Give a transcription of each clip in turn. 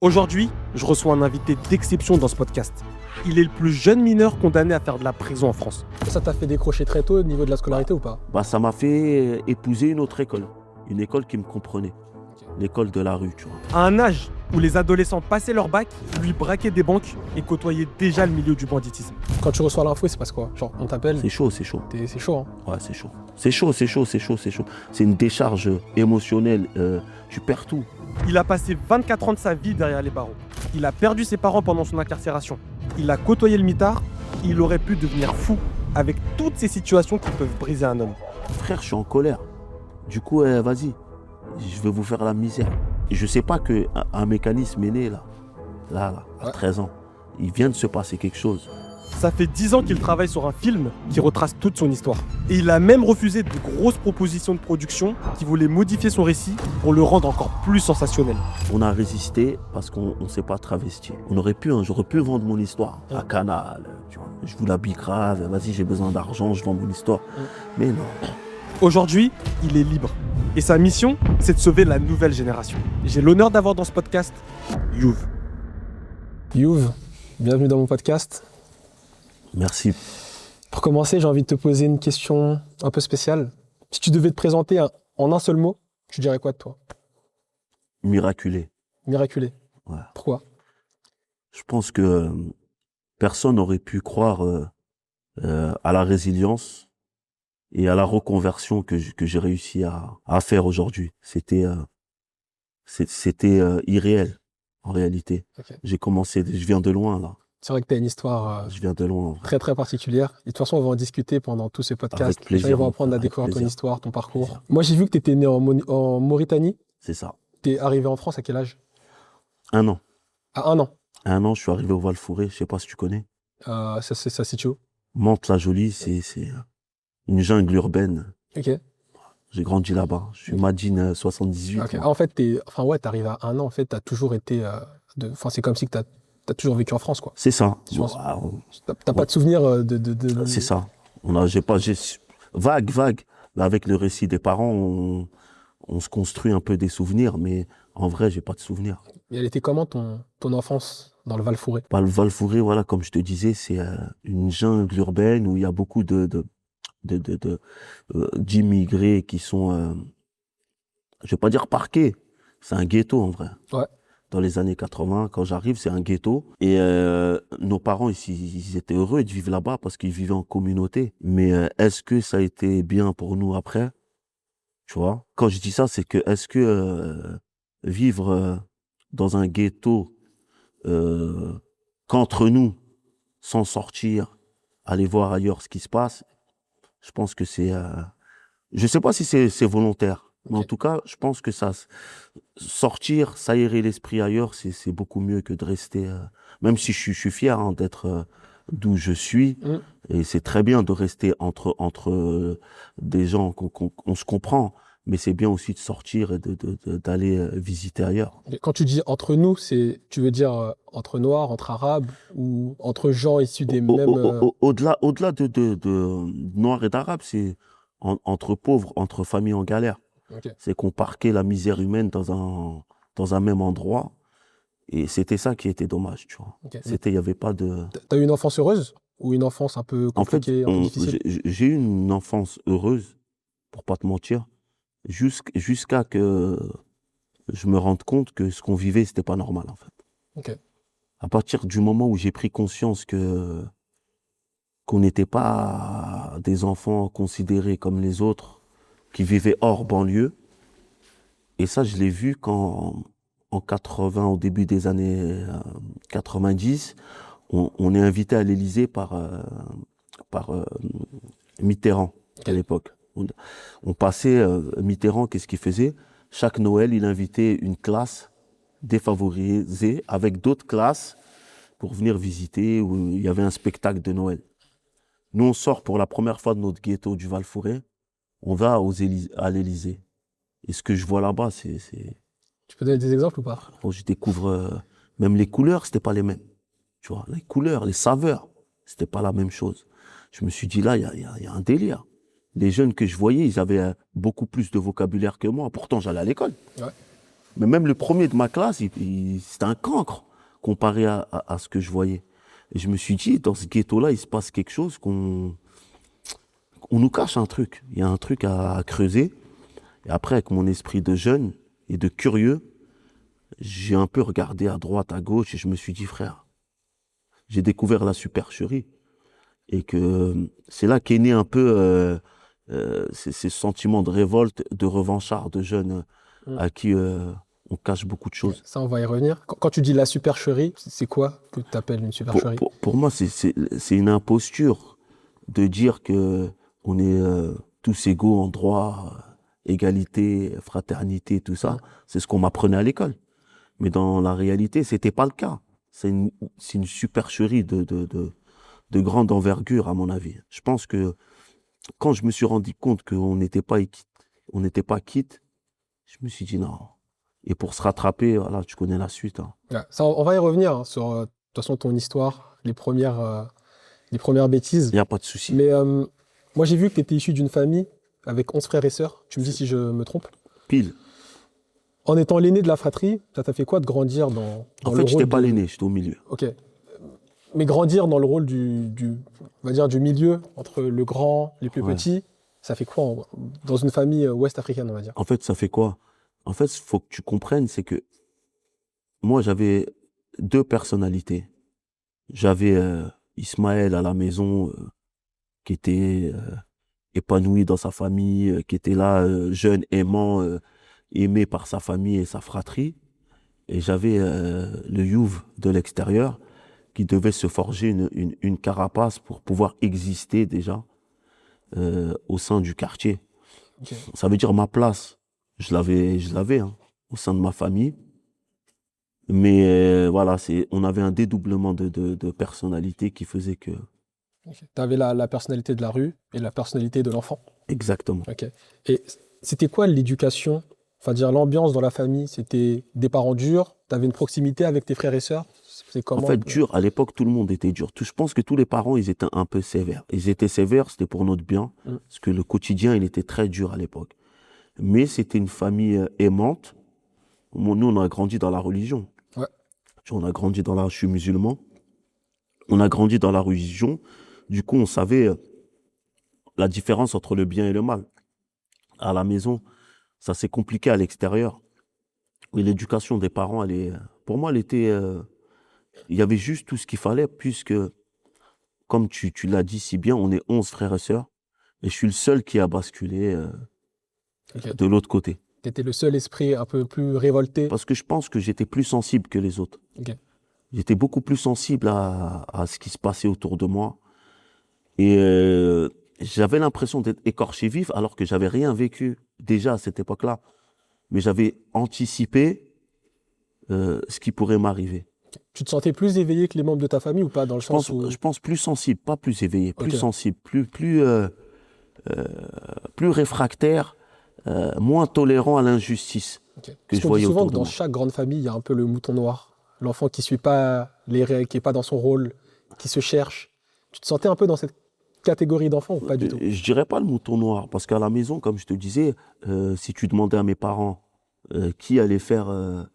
Aujourd'hui, je reçois un invité d'exception dans ce podcast. Il est le plus jeune mineur condamné à faire de la prison en France. Ça t'a fait décrocher très tôt au niveau de la scolarité ou pas? Ça m'a fait épouser une autre école. Une école qui me comprenait. L'école de la rue, tu vois. À un âge où les adolescents passaient leur bac, lui braquaient des banques et côtoyaient déjà le milieu du banditisme. Quand tu reçois l'info, il se passe quoi? Genre, on t'appelle, C'est chaud, c'est chaud. c'est chaud, hein? Ouais, c'est chaud. C'est chaud, c'est chaud, c'est chaud, c'est chaud. C'est une décharge émotionnelle. Tu perds tout. Il a passé 24 ans de sa vie derrière les barreaux. Il a perdu ses parents pendant son incarcération. Il a côtoyé le mitard. Il aurait pu devenir fou avec toutes ces situations qui peuvent briser un homme. Frère, je suis en colère. Du coup, vas-y. Je vais vous faire la misère. Et je sais pas qu'un mécanisme est né là, à Ouais. 13 ans. Il vient de se passer quelque chose. Ça fait 10 ans qu'il travaille sur un film qui retrace toute son histoire. Et il a même refusé de grosses propositions de production qui voulaient modifier son récit pour le rendre encore plus sensationnel. On a résisté parce qu'on ne s'est pas travesti. J'aurais pu vendre mon histoire à Canal. Tu vois. Je vous la bicrave, vas-y, j'ai besoin d'argent, je vends mon histoire. Mais non. Aujourd'hui, il est libre. Et sa mission, c'est de sauver la nouvelle génération. J'ai l'honneur d'avoir dans ce podcast Youv. Youv, bienvenue dans mon podcast. Merci. Pour commencer, j'ai envie de te poser une question un peu spéciale. Si tu devais te présenter en un seul mot, tu dirais quoi de toi? Miraculé. Miraculé. Ouais. Pourquoi? Je pense que personne n'aurait pu croire à la résilience et à la reconversion que j'ai réussi à faire aujourd'hui. C'était irréel, en réalité. Ok. Je viens de loin, là. C'est vrai que tu as une histoire Je viens de loin, en vrai. très très particulière. Et de toute façon, on va en discuter pendant tout ce podcast. Avec plaisir, Les gens vont mon apprendre à frère, avec découvrir ton plaisir. histoire, ton parcours. Plaisir. Moi, j'ai vu que tu étais né en Mauritanie. C'est ça. Tu es arrivé en France à quel âge? 1 an. À 1 an. 1 an, je suis arrivé au Val-Fouré, je sais pas si tu connais. Ça se situe où? Mantes-la-Jolie, c'est une jungle urbaine. Ok. J'ai grandi là-bas. Je suis Madine 78. Ok. moi. En fait, t'arrives à 1 an, en fait, t'as toujours été. C'est comme si que t'as toujours vécu en France, quoi. C'est ça. Je pense. Voilà, T'as pas de souvenir de. c'est ça. Vague. Mais avec le récit des parents, on se construit un peu des souvenirs, mais en vrai, j'ai pas de souvenirs. Et elle était comment ton enfance dans le Val-Fouré? Le Val-Fouré, voilà, comme je te disais, c'est une jungle urbaine où il y a beaucoup d'immigrés qui sont, je vais pas dire parqués, c'est un ghetto en vrai. Ouais. Dans les années 80, quand j'arrive, c'est un ghetto. Et nos parents, ils étaient heureux de vivre là-bas parce qu'ils vivaient en communauté. Mais est-ce que ça a été bien pour nous après? Tu vois? Quand je dis ça, c'est que est-ce que vivre dans un ghetto qu'entre nous, sans sortir, aller voir ailleurs ce qui se passe, je pense que c'est... je sais pas si c'est volontaire. Mais en Ok. tout cas, je pense que sortir, s'aérer l'esprit ailleurs, c'est beaucoup mieux que de rester... même si je suis fier d'être d'où je suis. Mm. Et c'est très bien de rester entre des gens qu'on se comprend. Mais c'est bien aussi de sortir et d'aller visiter ailleurs. Et quand tu dis entre nous, tu veux dire entre Noirs, entre Arabes ou entre gens issus des mêmes. Au-delà de Noirs et d'Arabes, c'est entre pauvres, entre familles en galère. Ok. C'est qu'on parquait la misère humaine dans un même endroit. Et c'était ça qui était dommage, tu vois. Ok. Il y avait pas de... T'as eu une enfance heureuse ou une enfance un peu En fait, compliquée, un peu difficile? j'ai eu une enfance heureuse, pour pas te mentir, jusqu'à que je me rende compte que ce qu'on vivait, c'était pas normal, en fait. Ok. À partir du moment où j'ai pris conscience qu'on n'était pas des enfants considérés comme les autres, qui vivaient hors banlieue, et ça, je l'ai vu quand, en 80, au début des années 90, on est invité à l'Élysée par Mitterrand, à l'époque. On passait, Mitterrand, qu'est-ce qu'il faisait? Chaque Noël, il invitait une classe défavorisée avec d'autres classes pour venir visiter, où il y avait un spectacle de Noël. Nous, on sort pour la première fois de notre ghetto du Val-Fouré, on va à l'Élysée. Et ce que je vois là-bas, Tu peux donner des exemples ou pas? je découvre même les couleurs, c'était pas les mêmes. Tu vois, les couleurs, les saveurs, c'était pas la même chose. Je me suis dit là, il y a un délire. Les jeunes que je voyais, ils avaient beaucoup plus de vocabulaire que moi. Pourtant, j'allais à l'école. Ouais. Mais même le premier de ma classe, c'était un cancre comparé à ce que je voyais. Et je me suis dit, dans ce ghetto-là, il se passe quelque chose on nous cache un truc. Il y a un truc à creuser. Et après, avec mon esprit de jeune et de curieux, j'ai un peu regardé à droite, à gauche, et je me suis dit, frère, j'ai découvert la supercherie. Et que c'est là qu'est né un peu ces sentiments de révolte, de revanchard de jeunes à qui on cache beaucoup de choses. Ça, on va y revenir. Quand tu dis la supercherie, c'est quoi que tu appelles une supercherie? Pour moi, c'est une imposture de dire que on est tous égaux en droit, égalité, fraternité, tout ça. C'est ce qu'on m'apprenait à l'école. Mais dans la réalité, c'était pas le cas. C'est une supercherie de grande envergure, à mon avis. Je pense que quand je me suis rendu compte qu'on n'était pas quitte, je me suis dit non. Et pour se rattraper, voilà, tu connais la suite. Hein. Ouais, ça, on va y revenir hein, sur de toute façon ton histoire, les premières bêtises. Il n'y a pas de souci. Mais moi, j'ai vu que tu étais issu d'une famille avec 11 frères et sœurs. Tu me dis si je me trompe. Pile. En étant l'aîné de la fratrie, ça t'a fait quoi de grandir dans En le fait, rôle je n'étais pas l'aîné, j'étais au milieu. Ok. Mais grandir dans le rôle on va dire du milieu, entre le grand, les plus petits, ça fait quoi dans une famille ouest-africaine, on va dire? En fait, ça fait quoi? En fait, il faut que tu comprennes, c'est que moi, j'avais deux personnalités. J'avais Ismaël à la maison, qui était épanoui dans sa famille, qui était là, jeune, aimant, aimé par sa famille et sa fratrie. Et j'avais le Youv de l'extérieur, qui devait se forger une carapace pour pouvoir exister déjà au sein du quartier. Okay. Ça veut dire ma place. Je l'avais hein, au sein de ma famille. Mais voilà, on avait un dédoublement de personnalité qui faisait que... Okay. Tu avais la personnalité de la rue et la personnalité de l'enfant. Exactement. Okay. Et c'était quoi l'éducation, enfin dire l'ambiance dans la famille? C'était des parents durs? Tu avais une proximité avec tes frères et sœurs? En fait, dur, à l'époque, tout le monde était dur. Je pense que tous les parents, ils étaient un peu sévères. Ils étaient sévères, c'était pour notre bien, parce que le quotidien, il était très dur à l'époque. Mais c'était une famille aimante. Nous, on a grandi dans la religion. Ouais. On a grandi je suis musulman. On a grandi dans la religion. Du coup, on savait la différence entre le bien et le mal. À la maison, ça s'est compliqué à l'extérieur. Mais l'éducation des parents, pour moi, elle était... il y avait juste tout ce qu'il fallait, puisque, comme tu l'as dit si bien, on est 11 frères et sœurs, et je suis le seul qui a basculé de l'autre côté. Tu étais le seul esprit un peu plus révolté? Parce que je pense que j'étais plus sensible que les autres. Okay. J'étais beaucoup plus sensible à ce qui se passait autour de moi. Et j'avais l'impression d'être écorché vif, alors que j'avais rien vécu déjà à cette époque-là. Mais j'avais anticipé ce qui pourrait m'arriver. Tu te sentais plus éveillé que les membres de ta famille ou pas, dans le sens où... Je pense plus sensible, pas plus éveillé, plus sensible, plus réfractaire, moins tolérant à l'injustice que je voyais autour de moi. Dans chaque grande famille, il y a un peu le mouton noir, l'enfant qui suit pas les règles, qui est pas dans son rôle, qui se cherche. Tu te sentais un peu dans cette catégorie d'enfants ou pas du tout? Je dirais pas le mouton noir, parce qu'à la maison, comme je te disais, si tu demandais à mes parents qui allait faire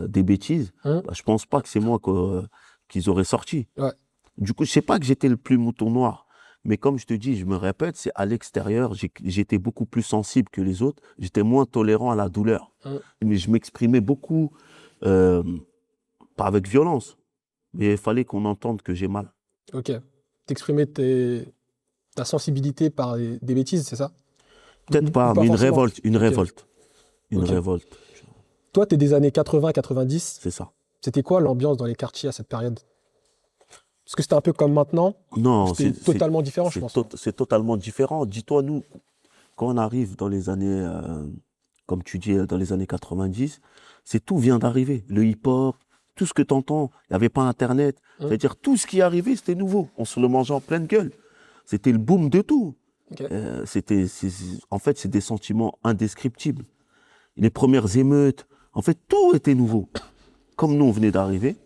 des bêtises, je pense pas que c'est moi qu'ils auraient sorti. Ouais. Du coup, je sais pas que j'étais le plus mouton noir, mais comme je te dis, je me répète, c'est à l'extérieur, j'étais beaucoup plus sensible que les autres, j'étais moins tolérant à la douleur. Mais je m'exprimais beaucoup, pas avec violence, mais il fallait qu'on entende que j'ai mal. Ok. T'exprimais ta sensibilité par des bêtises, c'est ça? Peut-être pas, mais une révolte. Une Ok. révolte. Toi, t'es des années 80-90. C'est ça. C'était quoi l'ambiance dans les quartiers à cette période? Est-ce que c'était un peu comme maintenant? Non, c'était totalement différent, je pense. C'est totalement différent. Dis-toi, nous, quand on arrive dans les années, comme tu dis, dans les années 90, tout vient d'arriver. Le hip-hop, tout ce que tu entends, il n'y avait pas Internet. C'est-à-dire, tout ce qui arrivait, c'était nouveau. On se le mangeait en pleine gueule. C'était le boom de tout. Okay. En fait, c'est des sentiments indescriptibles. Les premières émeutes, en fait, tout était nouveau. Comme nous, on venait d'arriver,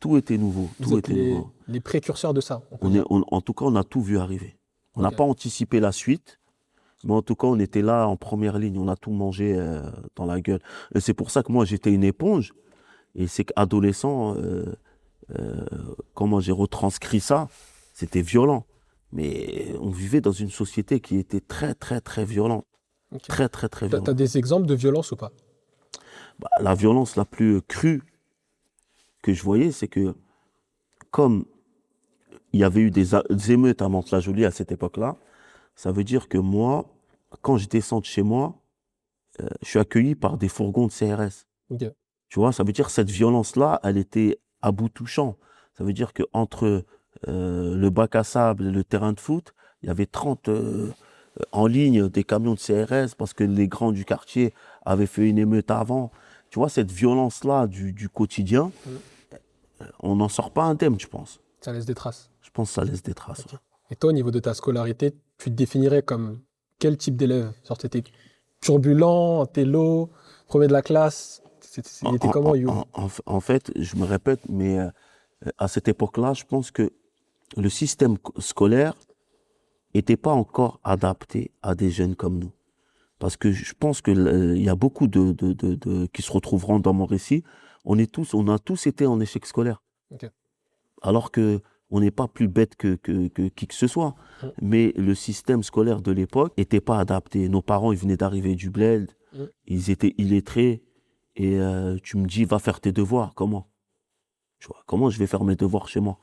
tout était nouveau. Tout était nouveau. Les précurseurs de ça. En tout cas, on a tout vu arriver. On n'a pas anticipé la suite. Mais en tout cas, on était là en première ligne, on a tout mangé dans la gueule. Et c'est pour ça que moi, j'étais une éponge. Et c'est qu'adolescent, euh, comment j'ai retranscrit ça, c'était violent. Mais on vivait dans une société qui était très, très, très violente. Ok. Très, très, très T'as violente. des exemples de violence ou pas? Bah, la violence la plus crue que je voyais, c'est que comme il y avait eu des émeutes à Mantes-la-Jolie à cette époque-là, ça veut dire que moi, quand je descends de chez moi, je suis accueilli par des fourgons de CRS. Ok. Tu vois, ça veut dire que cette violence-là, elle était à bout touchant. Ça veut dire qu'entre le bac à sable et le terrain de foot, il y avait 30 en ligne des camions de CRS parce que les grands du quartier avaient fait une émeute avant. Tu vois, cette violence-là du quotidien, on n'en sort pas indemne, je pense. Ça laisse des traces. Je pense que ça laisse des traces. Ok. Et toi, au niveau de ta scolarité, tu te définirais comme quel type d'élève? Genre, t'étais turbulent, intello, premier de la classe? Il était comment, You? En fait, je me répète, mais à cette époque-là, je pense que le système scolaire n'était pas encore adapté à des jeunes comme nous. Parce que je pense qu'il y a beaucoup qui se retrouveront dans mon récit. On a tous été en échec scolaire. Ok. Alors que on n'est pas plus bête que qui que ce soit. Mm. Mais le système scolaire de l'époque n'était pas adapté. Nos parents, ils venaient d'arriver du bled, ils étaient illettrés. Et tu me dis, va faire tes devoirs. Comment? Tu vois, comment je vais faire mes devoirs chez moi?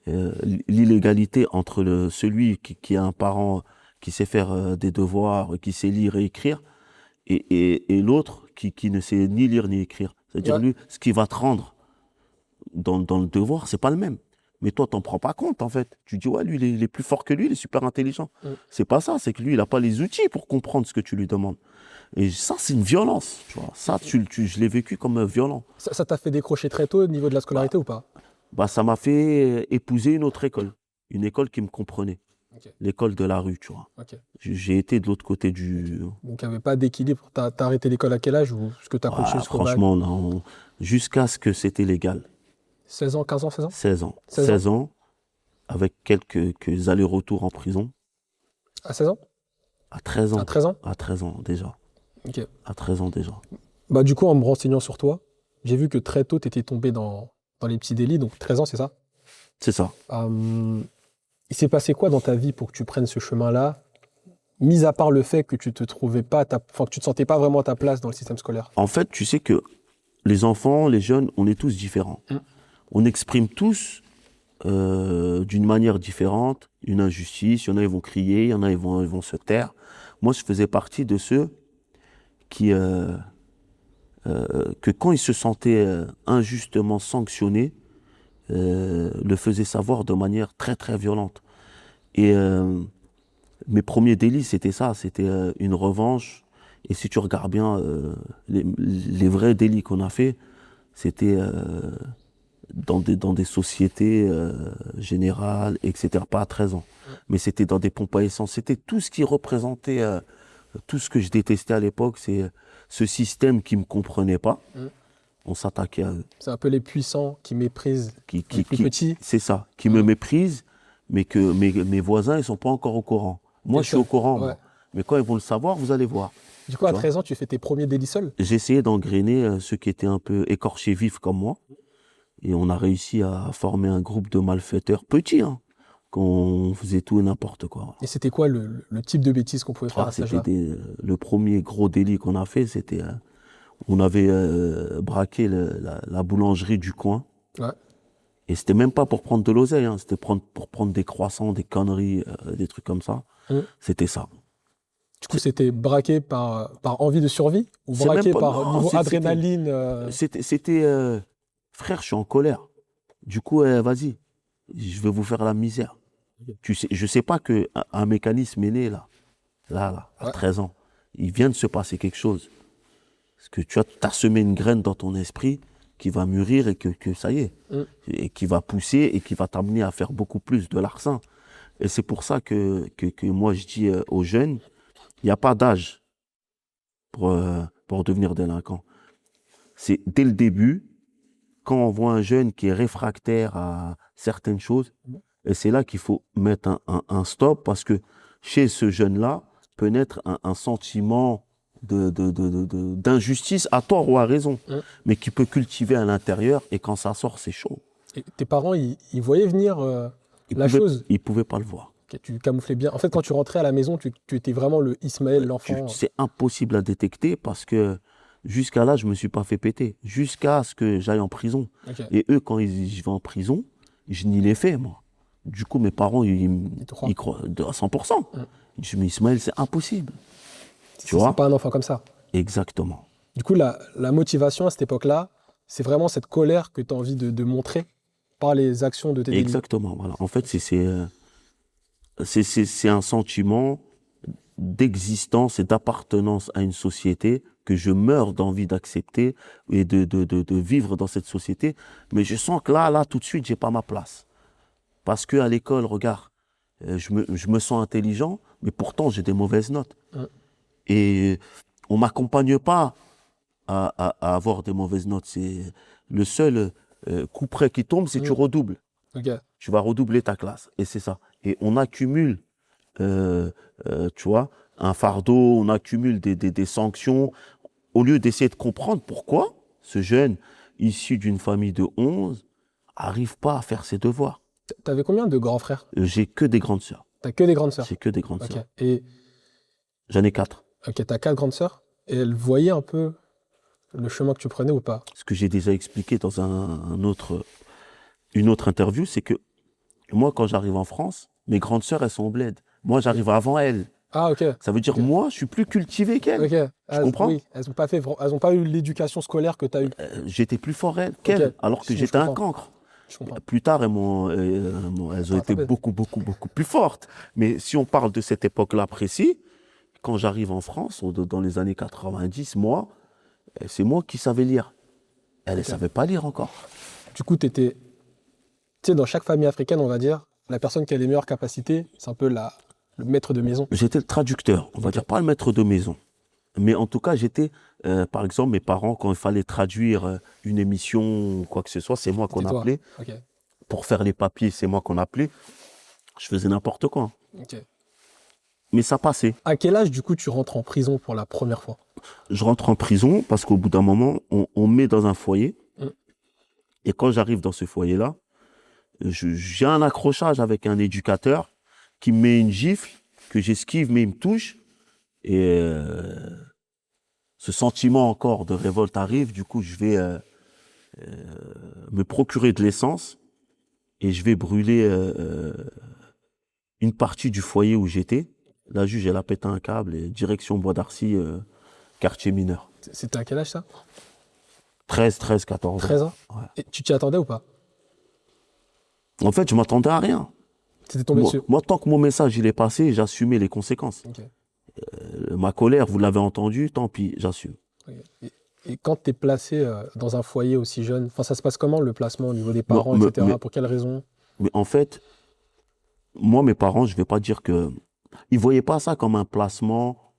L'illégalité entre celui qui a un parent qui sait faire des devoirs, qui sait lire et écrire, et l'autre qui ne sait ni lire ni écrire. C'est-à-dire, Ouais. lui, ce qu'il va te rendre dans le devoir, c'est pas le même. Mais toi, t'en prends pas compte, en fait. Tu dis, ouais, lui, il est plus fort que lui, il est super intelligent. C'est pas ça, c'est que lui, il n'a pas les outils pour comprendre ce que tu lui demandes. Et ça, c'est une violence, tu vois. Ça, je l'ai vécu comme violent. Ça t'a fait décrocher très tôt au niveau de la scolarité ou pas? Bah, ça m'a fait épouser une autre école. Une école qui me comprenait. Ok. L'école de la rue, tu vois. Ok. J'ai été de l'autre côté du... Donc, il n'y avait pas d'équilibre. T'as arrêté l'école à quel âge ou est-ce que t'as continué jusqu'au bac? franchement, non. Jusqu'à ce que c'était légal. 16 ans, 15 ans, 16 ans? 16 ans. 16 ans. 16 ans, avec quelques allers-retours en prison. À 16 ans? À 13 ans. À 13 ans? À 13 ans, déjà. Ok. À 13 ans, déjà. Bah, du coup, en me renseignant sur toi, j'ai vu que très tôt, tu étais tombé dans les petits délits. Donc, 13 ans, c'est ça? C'est ça. Il s'est passé quoi dans ta vie pour que tu prennes ce chemin-là, mis à part le fait que tu te trouvais pas, enfin, que tu te sentais pas vraiment à ta place dans le système scolaire? En fait, tu sais que les enfants, les jeunes, on est tous différents. On exprime tous d'une manière différente une injustice. Il y en a, ils vont crier, il y en a, ils vont se taire. Moi, je faisais partie de ceux qui, que quand ils se sentaient injustement sanctionnés, le faisaient savoir de manière très, très violente. Et mes premiers délits, c'était ça, c'était une revanche. Et si tu regardes bien, les vrais délits qu'on a fait, c'était dans des sociétés générales, etc. Pas à 13 ans. Mais c'était dans des pompes à essence. C'était tout ce qui représentait, tout ce que je détestais à l'époque, c'est ce système qui ne me comprenait pas. On s'attaquait à eux. C'est un peu les puissants qui méprisent les plus petits. C'est ça, qui me méprisent, mais que mes voisins, ils ne sont pas encore au courant. Moi, Bien je suis sûr. au courant, Ouais. moi. Mais quand ils vont le savoir, vous allez voir. Du coup, à Tu vois 13 ans, tu fais tes premiers délits seul? J'ai essayé d'engrainer ceux qui étaient un peu écorchés vifs comme moi. Et on a réussi à former un groupe de malfaiteurs petits, hein, qu'on faisait tout et n'importe quoi. Et c'était quoi le type de bêtises qu'on pouvait faire à cet âge-là? Le premier gros délit qu'on a fait, c'était... on avait braqué la boulangerie du coin. Ouais. Et c'était même pas pour prendre de l'oseille, hein, c'était pour prendre des croissants, des conneries, des trucs comme ça. C'était ça. Du coup, c'était braqué par envie de survie ou C'est braqué même pas- par non, niveau c'était- adrénaline? C'était frère, je suis en colère. Du coup, vas-y, je vais vous faire la misère. Tu sais, je sais pas qu'un mécanisme est né là, à Ouais. 13 ans. Il vient de se passer quelque chose. Parce que tu as semé une graine dans ton esprit qui va mûrir et que ça y est, et qui va pousser et qui va t'amener à faire beaucoup plus de larcin. Et c'est pour ça que moi je dis aux jeunes, il n'y a pas d'âge pour devenir délinquant. C'est dès le début, quand on voit un jeune qui est réfractaire à certaines choses, et c'est là qu'il faut mettre un stop, parce que chez ce jeune-là, peut naître un sentiment d'injustice à tort ou à raison, mais qui peut cultiver à l'intérieur, et quand ça sort, c'est chaud. Et tes parents, ils voyaient venir chose. Ils ne pouvaient pas le voir. Okay, tu camouflais bien. En fait, quand tu rentrais à la maison, tu étais vraiment le Ismaël, l'enfant. C'est impossible à détecter parce que jusqu'à là, je ne me suis pas fait péter. Jusqu'à ce que j'aille en prison. Okay. Et eux, quand je vais en prison, je n'y l'ai fait, moi. Du coup, mes parents, ils croient à 100%. Je dis, mais Ismaël, c'est impossible. Tu vois ? C'est pas un enfant comme ça. Exactement. Du coup, la motivation à cette époque-là, c'est vraiment cette colère que tu as envie de montrer par les actions de tes délits. Exactement. Voilà. En fait, c'est un sentiment d'existence et d'appartenance à une société que je meurs d'envie d'accepter et de vivre dans cette société. Mais je sens que là, tout de suite, j'ai pas ma place. Parce qu'à l'école, regarde, je me sens intelligent, mais pourtant, j'ai des mauvaises notes. Et on ne m'accompagne pas à avoir des mauvaises notes. C'est le seul coup près qui tombe, c'est que tu redoubles. Okay. Tu vas redoubler ta classe. Et c'est ça. Et on accumule, tu vois, un fardeau, on accumule des sanctions, au lieu d'essayer de comprendre pourquoi ce jeune, issu d'une famille de 11, n'arrive pas à faire ses devoirs. T'avais combien de grands frères? J'ai que des grandes sœurs. T'as que des grandes sœurs? J'ai que des grandes sœurs. Et j'en ai 4. Ok, t'as 4 grandes sœurs. Et elles voyaient un peu le chemin que tu prenais ou pas? Ce que j'ai déjà expliqué dans une autre interview, c'est que moi, quand j'arrive en France, mes grandes sœurs, elles sont au bled. Moi, j'arrive avant elles. Ah, ok. Ça veut dire, moi, je suis plus cultivé qu'elles. Ok. Tu comprends? Oui, elles n'ont pas eu l'éducation scolaire que tu as eue. J'étais plus fort qu'elles, alors que j'étais un cancre. Plus tard, elles ont été beaucoup plus fortes. Mais si on parle de cette époque-là précis, quand j'arrive en France, dans les années 90, moi, c'est moi qui savais lire. Elle ne savait pas lire encore. Du coup, tu sais, dans chaque famille africaine, on va dire, la personne qui a les meilleures capacités, c'est un peu le maître de maison. J'étais le traducteur, on va dire, pas le maître de maison. Mais en tout cas, j'étais, par exemple, mes parents, quand il fallait traduire une émission ou quoi que ce soit, c'est moi qu'on appelait. Okay. Pour faire les papiers, c'est moi qu'on appelait. Je faisais n'importe quoi. Okay. Mais ça passait. À quel âge, du coup, tu rentres en prison pour la première fois? Je rentre en prison parce qu'au bout d'un moment, on met dans un foyer. Et quand j'arrive dans ce foyer-là, j'ai un accrochage avec un éducateur qui me met une gifle, que j'esquive, mais il me touche. Et ce sentiment encore de révolte arrive. Du coup, je vais me procurer de l'essence et je vais brûler une partie du foyer où j'étais. La juge, elle a pété un câble et direction Bois d'Arcy, quartier mineur. C'était à quel âge ça? 13, 14 ans. 13 ans? Ouais. Et tu t'y attendais ou pas? En fait, je m'attendais à rien. T'étais tombé dessus? Moi, tant que mon message il est passé, j'assumais les conséquences. Okay. Ma colère, vous l'avez entendu, tant pis, j'assume. Okay. Et quand tu es placé dans un foyer aussi jeune, ça se passe comment le placement au niveau des parents, etc. Pour quelles raisons? Mais en fait, moi, mes parents, je ne vais pas dire que... Ils ne voyaient pas ça comme un placement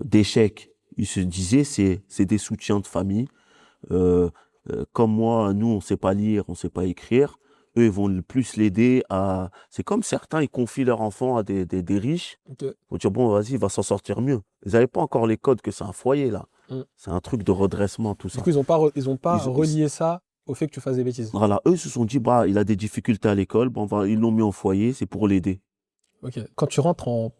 d'échec. Ils se disaient, c'est des soutiens de famille. Comme moi, nous, on ne sait pas lire, on ne sait pas écrire. Eux, ils vont plus l'aider à... C'est comme certains, ils confient leur enfant à des riches. Okay. Ils vont dire, bon, vas-y, il va s'en sortir mieux. Ils n'avaient pas encore les codes que c'est un foyer, là. C'est un truc de redressement, tout ça. Du coup, ils ont pas relié ça au fait que tu fasses des bêtises. Voilà, eux se sont dit, il a des difficultés à l'école, bon, ils l'ont mis en foyer, c'est pour l'aider. Ok. Quand tu rentres en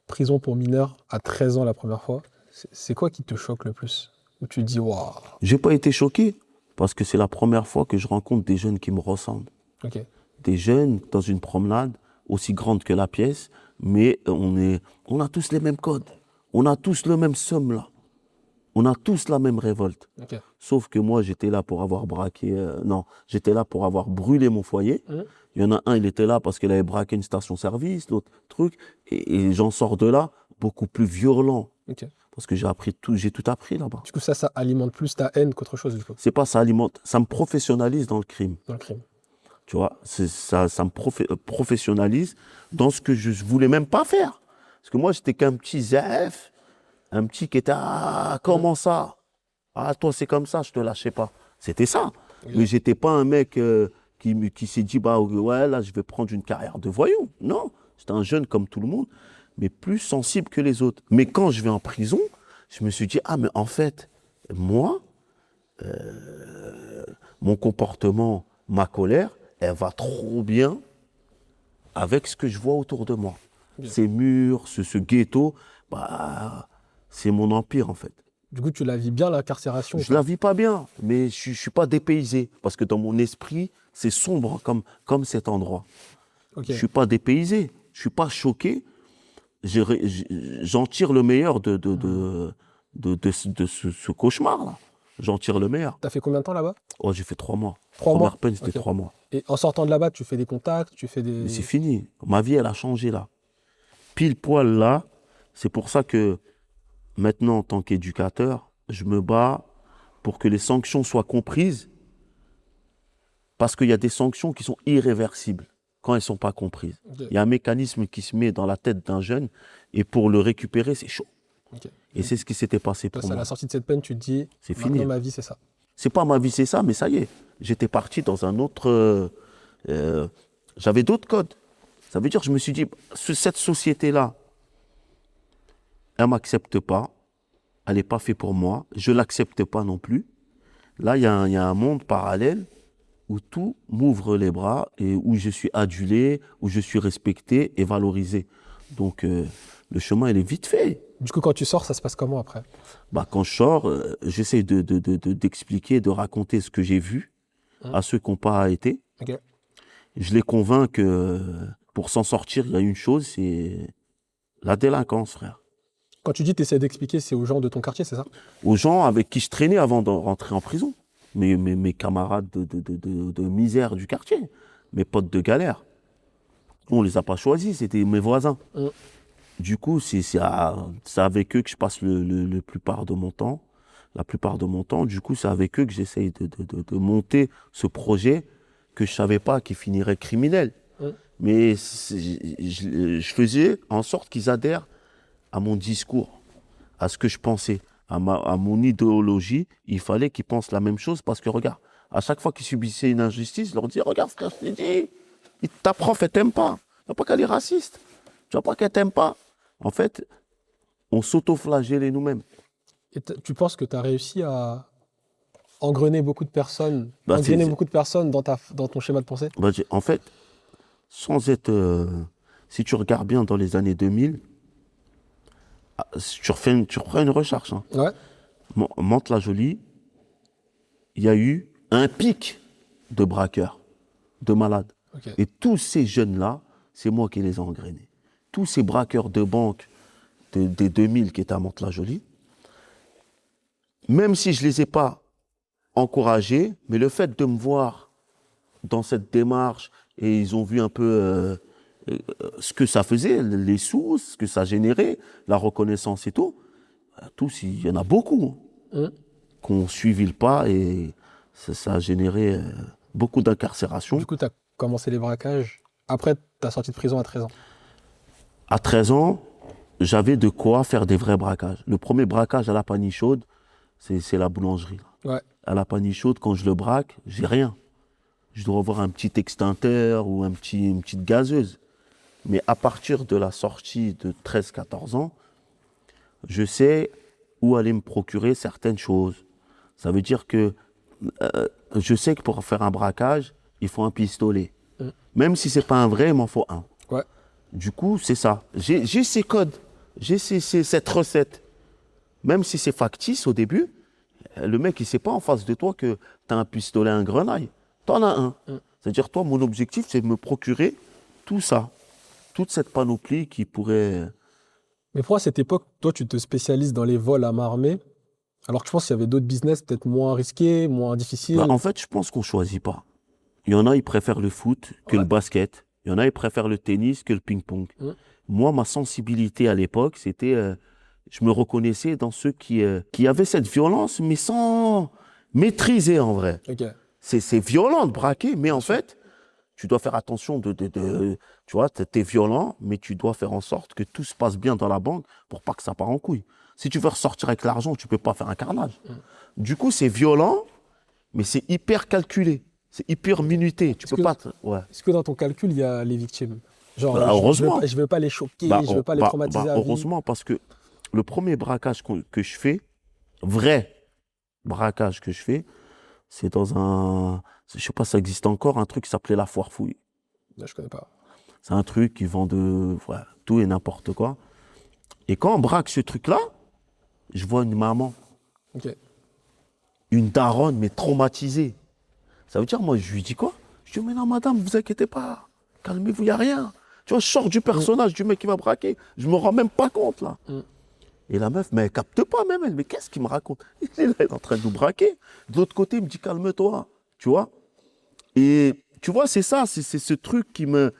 prison pour mineur à 13 ans la première fois, c'est quoi qui te choque le plus? Où tu te dis, waouh. J'ai pas été choqué, parce que c'est la première fois que je rencontre des jeunes qui me ressemblent. Okay. Des jeunes dans une promenade aussi grande que la pièce, mais on a tous les mêmes codes. On a tous le même somme là. On a tous la même révolte. Okay. Sauf que moi, j'étais là pour avoir braqué... j'étais là pour avoir brûlé mon foyer. Il y en a un, il était là parce qu'il avait braqué une station-service, l'autre truc. Et j'en sors de là beaucoup plus violent. Okay. Parce que j'ai tout appris là-bas. Du coup, ça alimente plus ta haine qu'autre chose, du coup. C'est pas ça alimente, ça me professionnalise dans le crime. Dans le crime. Tu vois, ça me professionnalise dans ce que je voulais même pas faire. Parce que moi, j'étais qu'un petit zef, un petit qui était, comment ça? Ah, toi, c'est comme ça, je te lâchais pas. C'était ça. Oui. Mais j'étais pas un mec qui s'est dit, ouais, là, je vais prendre une carrière de voyou. Non, j'étais un jeune comme tout le monde. mais plus sensible que les autres. Mais quand je vais en prison, je me suis dit, ah, mais en fait, moi, mon comportement, ma colère, elle va trop bien avec ce que je vois autour de moi. Bien. Ces murs, ce ghetto, bah, c'est mon empire en fait. Du coup, tu la vis bien, l'incarcération? Je la vis pas bien, mais je ne suis pas dépaysé, parce que dans mon esprit, c'est sombre comme cet endroit. Ok. Je ne suis pas dépaysé, je ne suis pas choqué. J'en tire le meilleur de ce cauchemar-là. J'en tire le meilleur. T'as fait combien de temps là-bas? Oh, j'ai fait 3 mois. 3 mois? Première peine, c'était Ok. 3 mois. Et en sortant de là-bas, tu fais des contacts, tu fais des... Mais c'est fini. Ma vie, elle a changé là. Pile poil là. C'est pour ça que maintenant, en tant qu'éducateur, je me bats pour que les sanctions soient comprises. Parce qu'il y a des sanctions qui sont irréversibles quand elles ne sont pas comprises. Ok. Il y a un mécanisme qui se met dans la tête d'un jeune et pour le récupérer, c'est chaud. Ok. Et c'est ce qui s'était passé Toi, pour à moi. la sortie de cette peine, tu te dis, C'est maintenant fini. ma vie, c'est ça. C'est pas ma vie, c'est ça, mais ça y est. J'étais parti dans un autre... j'avais d'autres codes. Ça veut dire que je me suis dit, cette société-là, elle ne m'accepte pas. Elle n'est pas faite pour moi. Je ne l'accepte pas non plus. Là, il y a un monde parallèle où tout m'ouvre les bras et où je suis adulé, où je suis respecté et valorisé. Donc, le chemin, il est vite fait. Du coup, quand tu sors, ça se passe comment après? Bah, quand je sors, j'essaie d'expliquer, de raconter ce que j'ai vu à ceux qui n'ont pas été. Ok. Je les convainc que pour s'en sortir, il y a une chose, c'est la délinquance, frère. Quand tu dis tu essaies d'expliquer, c'est aux gens de ton quartier, c'est ça? Aux gens avec qui je traînais avant de rentrer en prison. Mes camarades de misère du quartier, mes potes de galère. On ne les a pas choisis, c'était mes voisins. Mm. Du coup, c'est avec eux que je passe la plupart de mon temps. La plupart de mon temps, du coup, c'est avec eux que j'essaye de monter ce projet que je ne savais pas qui finirait criminel. Mm. Mais je faisais en sorte qu'ils adhèrent à mon discours, à ce que je pensais, à mon idéologie. Il fallait qu'ils pensent la même chose parce que, regarde, à chaque fois qu'ils subissaient une injustice, je leur dis, regarde, frère, je t'ai dit, ta prof, elle t'aime pas. Tu vois pas qu'elle est raciste. Tu vois pas qu'elle t'aime pas. En fait, on s'auto-flagellait nous-mêmes. Et tu penses que tu as réussi à engrener beaucoup de personnes, Bah, beaucoup de personnes dans ton schéma de pensée? Bah, en fait, sans être... si tu regardes bien dans les années 2000, tu reprends une recherche. Hein. Ouais. Mantes-la-Jolie, il y a eu un pic de braqueurs, de malades. Ok. Et tous ces jeunes-là, c'est moi qui les ai engrainés. Tous ces braqueurs de banque des 2000 qui étaient à Mantes-la-Jolie, même si je ne les ai pas encouragés, mais le fait de me voir dans cette démarche, et ils ont vu un peu ce que ça faisait, les sous, ce que ça générait, la reconnaissance et tout, tous, il y en a beaucoup qui ont suivi le pas et ça a généré beaucoup d'incarcération. Du coup, tu as commencé les braquages après ta sortie de prison à 13 ans. À 13 ans, j'avais de quoi faire des vrais braquages. Le premier braquage à la Panichaude, c'est la boulangerie. Ouais. À la Panichaude, quand je le braque, j'ai rien. Je dois avoir un petit extincteur ou une petite gazeuse. Mais à partir de la sortie de 13-14 ans, je sais où aller me procurer certaines choses. Ça veut dire que je sais que pour faire un braquage, il faut un pistolet. Même si ce n'est pas un vrai, il m'en faut un. Ouais. Du coup, c'est ça. J'ai ces codes, j'ai cette recette. Même si c'est factice au début, le mec, il ne sait pas en face de toi que tu as un pistolet, un grenaille. Tu en as un. C'est-à-dire, toi, mon objectif, c'est de me procurer tout ça. Toute cette panoplie qui pourrait... Mais pourquoi à cette époque, toi, tu te spécialises dans les vols à main armée, alors que je pense qu'il y avait d'autres business peut-être moins risqués, moins difficiles? Bah, en fait, je pense qu'on ne choisit pas. Il y en a, ils préfèrent le foot que le basket. Il y en a, ils préfèrent le tennis que le ping-pong. Moi, ma sensibilité à l'époque, c'était... je me reconnaissais dans ceux qui avaient cette violence, mais sans maîtriser en vrai. Ok. C'est violent de braquer, mais en fait, tu dois faire attention tu vois, t'es violent, mais tu dois faire en sorte que tout se passe bien dans la banque pour pas que ça parte en couille. Si tu veux ressortir avec l'argent, tu peux pas faire un carnage. Du coup, c'est violent, mais c'est hyper calculé. C'est hyper minuté. Tu peux pas... Ouais. Est-ce que dans ton calcul, il y a les victimes? Genre, Bah, heureusement. je veux pas les choquer, Bah, je veux pas les traumatiser à vie. heureusement, parce que le premier braquage que je fais, vrai braquage que je fais, c'est dans je sais pas si ça existe encore, un truc qui s'appelait la foire fouille. Là, je connais pas. C'est un truc qui vend tout et n'importe quoi. Et quand on braque ce truc-là, je vois une maman, Ok. une daronne, mais traumatisée. Ça veut dire, moi, je lui dis quoi? Je dis, mais non, madame, vous inquiétez pas, calmez-vous, il n'y a rien. Tu vois, je sors du personnage du mec qui m'a braqué, je me rends même pas compte, là. Et la meuf, mais elle capte pas même, elle, mais qu'est-ce qu'il me raconte? Il est là, il est en train de nous braquer. De l'autre côté, il me dit, calme-toi, tu vois. Et tu vois, c'est ça, c'est ce truc qui me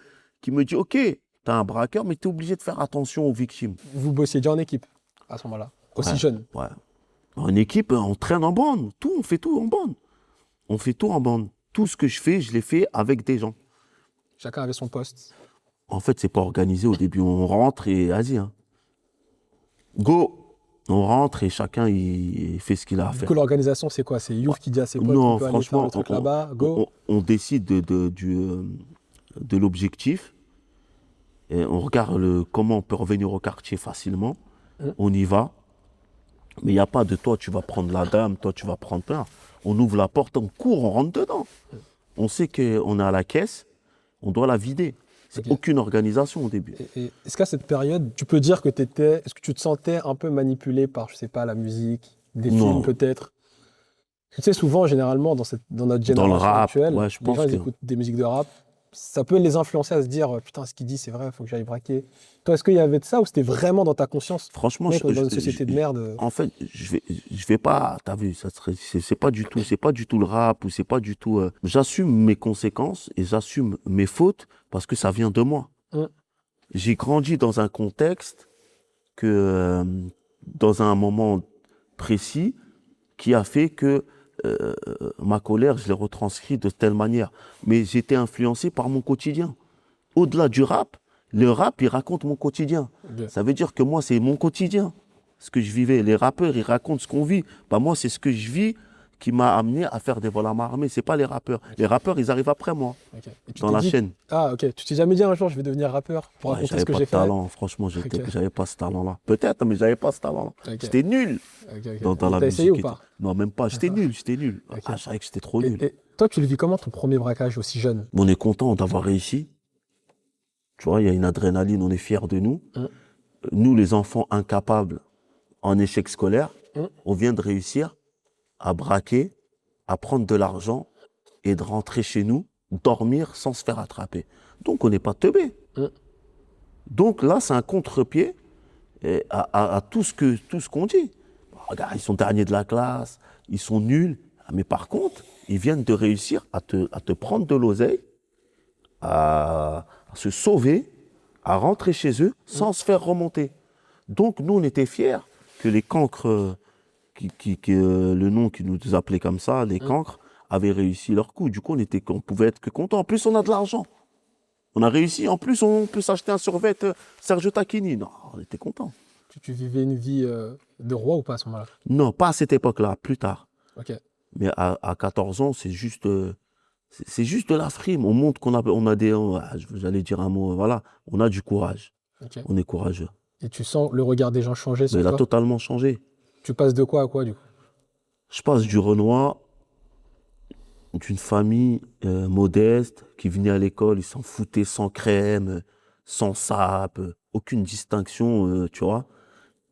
dit, ok, t'as un braqueur, mais t'es obligé de faire attention aux victimes. Vous bossiez déjà en équipe à ce moment-là, aussi Ouais, jeune. Ouais. En équipe, on traîne en bande. On fait tout en bande. On fait tout en bande. Tout ce que je fais, je l'ai fait avec des gens. Chacun avait son poste. En fait, c'est pas organisé au début. On rentre et vas-y. Hein. Go! On rentre et chacun il fait ce qu'il a à Du faire. coup, l'organisation, c'est quoi? C'est Youf qui dit à ses potes, Non, on peut aller faire franchement, le truc là-bas, go. on décide de l'objectif. Et on regarde comment on peut revenir au quartier facilement. On y va. Mais il n'y a pas de toi, tu vas prendre la dame, toi, tu vas prendre plein. On ouvre la porte, on court, on rentre dedans. On sait qu'on est à la caisse, on doit la vider. C'est Ok. aucune organisation au début. Et est-ce qu'à cette période, tu peux dire que est-ce que tu te sentais un peu manipulé par, je sais pas, la musique, des Non. films peut-être? Tu sais, souvent, généralement, dans notre Dans le génération rap, actuelle, ouais, je les pense gens, ils que- écoutent des musiques de rap. Ça peut les influencer à se dire, putain, ce qu'il dit, c'est vrai, il faut que j'aille braquer. Toi, est-ce qu'il y avait de ça ou c'était vraiment dans ta conscience? Franchement, Mec, dans une société de merde. en fait, je vais pas, t'as vu, c'est pas du tout, c'est pas du tout le rap ou c'est pas du tout. J'assume mes conséquences et j'assume mes fautes parce que ça vient de moi. Mm. J'ai grandi dans un contexte dans un moment précis qui a fait que ma colère, je l'ai retranscrite de telle manière. Mais j'étais influencé par mon quotidien. Au-delà du rap, le rap, il raconte mon quotidien. Ok. Ça veut dire que moi, c'est mon quotidien, ce que je vivais. Les rappeurs, ils racontent ce qu'on vit. Bah, moi, c'est ce que je vis qui m'a amené à faire des vols à main armée. C'est pas les rappeurs. Les rappeurs, ils arrivent après moi, Ok. Et tu dans t'es la dit- chaîne. Ah, ok. Tu t'es jamais dit un jour, je vais devenir rappeur pour Ouais, raconter j'avais ce que pas j'ai de fait? talent. Franchement, Ok. j'avais pas ce talent-là. Peut-être, mais j'avais pas ce talent-là. Ok. J'étais nul Ok, ok. dans la T'as essayé musique. ou et pas? tout. Non, même pas. J'étais nul, j'étais nul. Ok. Ah, je savais que j'étais trop nul. Et toi, tu le vis comment ton premier braquage aussi jeune? On est content d'avoir réussi. Tu vois, il y a une adrénaline, on est fiers de nous. Mm. Nous, les enfants incapables en échec scolaire, Mm. on vient de réussir à braquer, à prendre de l'argent et de rentrer chez nous, dormir sans se faire attraper. Donc, on n'est pas teubés. Mm. Donc là, c'est un contre-pied à tout ce qu'on dit. Regarde, ils sont derniers de la classe, ils sont nuls. Mais par contre, ils viennent de réussir à te prendre de l'oseille, à se sauver, à rentrer chez eux sans se faire remonter. Donc nous, on était fiers que les cancres, le nom qui nous appelait comme ça, les cancres, avaient réussi leur coup. Du coup, on pouvait être que content. En plus, on a de l'argent. On a réussi. En plus, on peut s'acheter un survêt Sergio Tacchini. Non, on était content. Tu vivais une vie de roi ou pas à ce moment-là? Non, pas à cette époque-là, plus tard. Ok. Mais à 14 ans, c'est juste de la frime. On montre on a des, j'allais dire un mot, voilà, on a du courage. Ok. On est courageux. Et tu sens le regard des gens changer Mais sur il a toi? totalement changé. Tu passes de quoi à quoi, du coup? Je passe du Renoir, d'une famille modeste, qui venait à l'école, ils s'en foutaient sans crème, sans sape, aucune distinction, tu vois.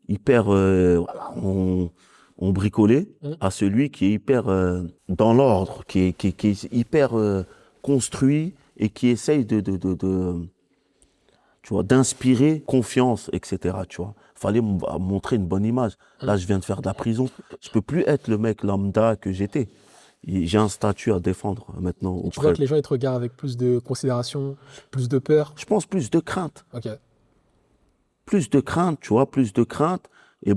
Hyper, voilà, on bricolait, à celui qui est hyper dans l'ordre, qui est hyper construit et qui essaye tu vois, d'inspirer confiance, etc. Tu vois, fallait montrer une bonne image. Là, je viens de faire de la prison. Je peux plus être le mec lambda que j'étais. J'ai un statut à défendre maintenant. Tu vois que les gens ils te regardent avec plus de considération, plus de peur. Je pense plus de crainte. Ok. Plus de crainte, tu vois, plus de crainte. Et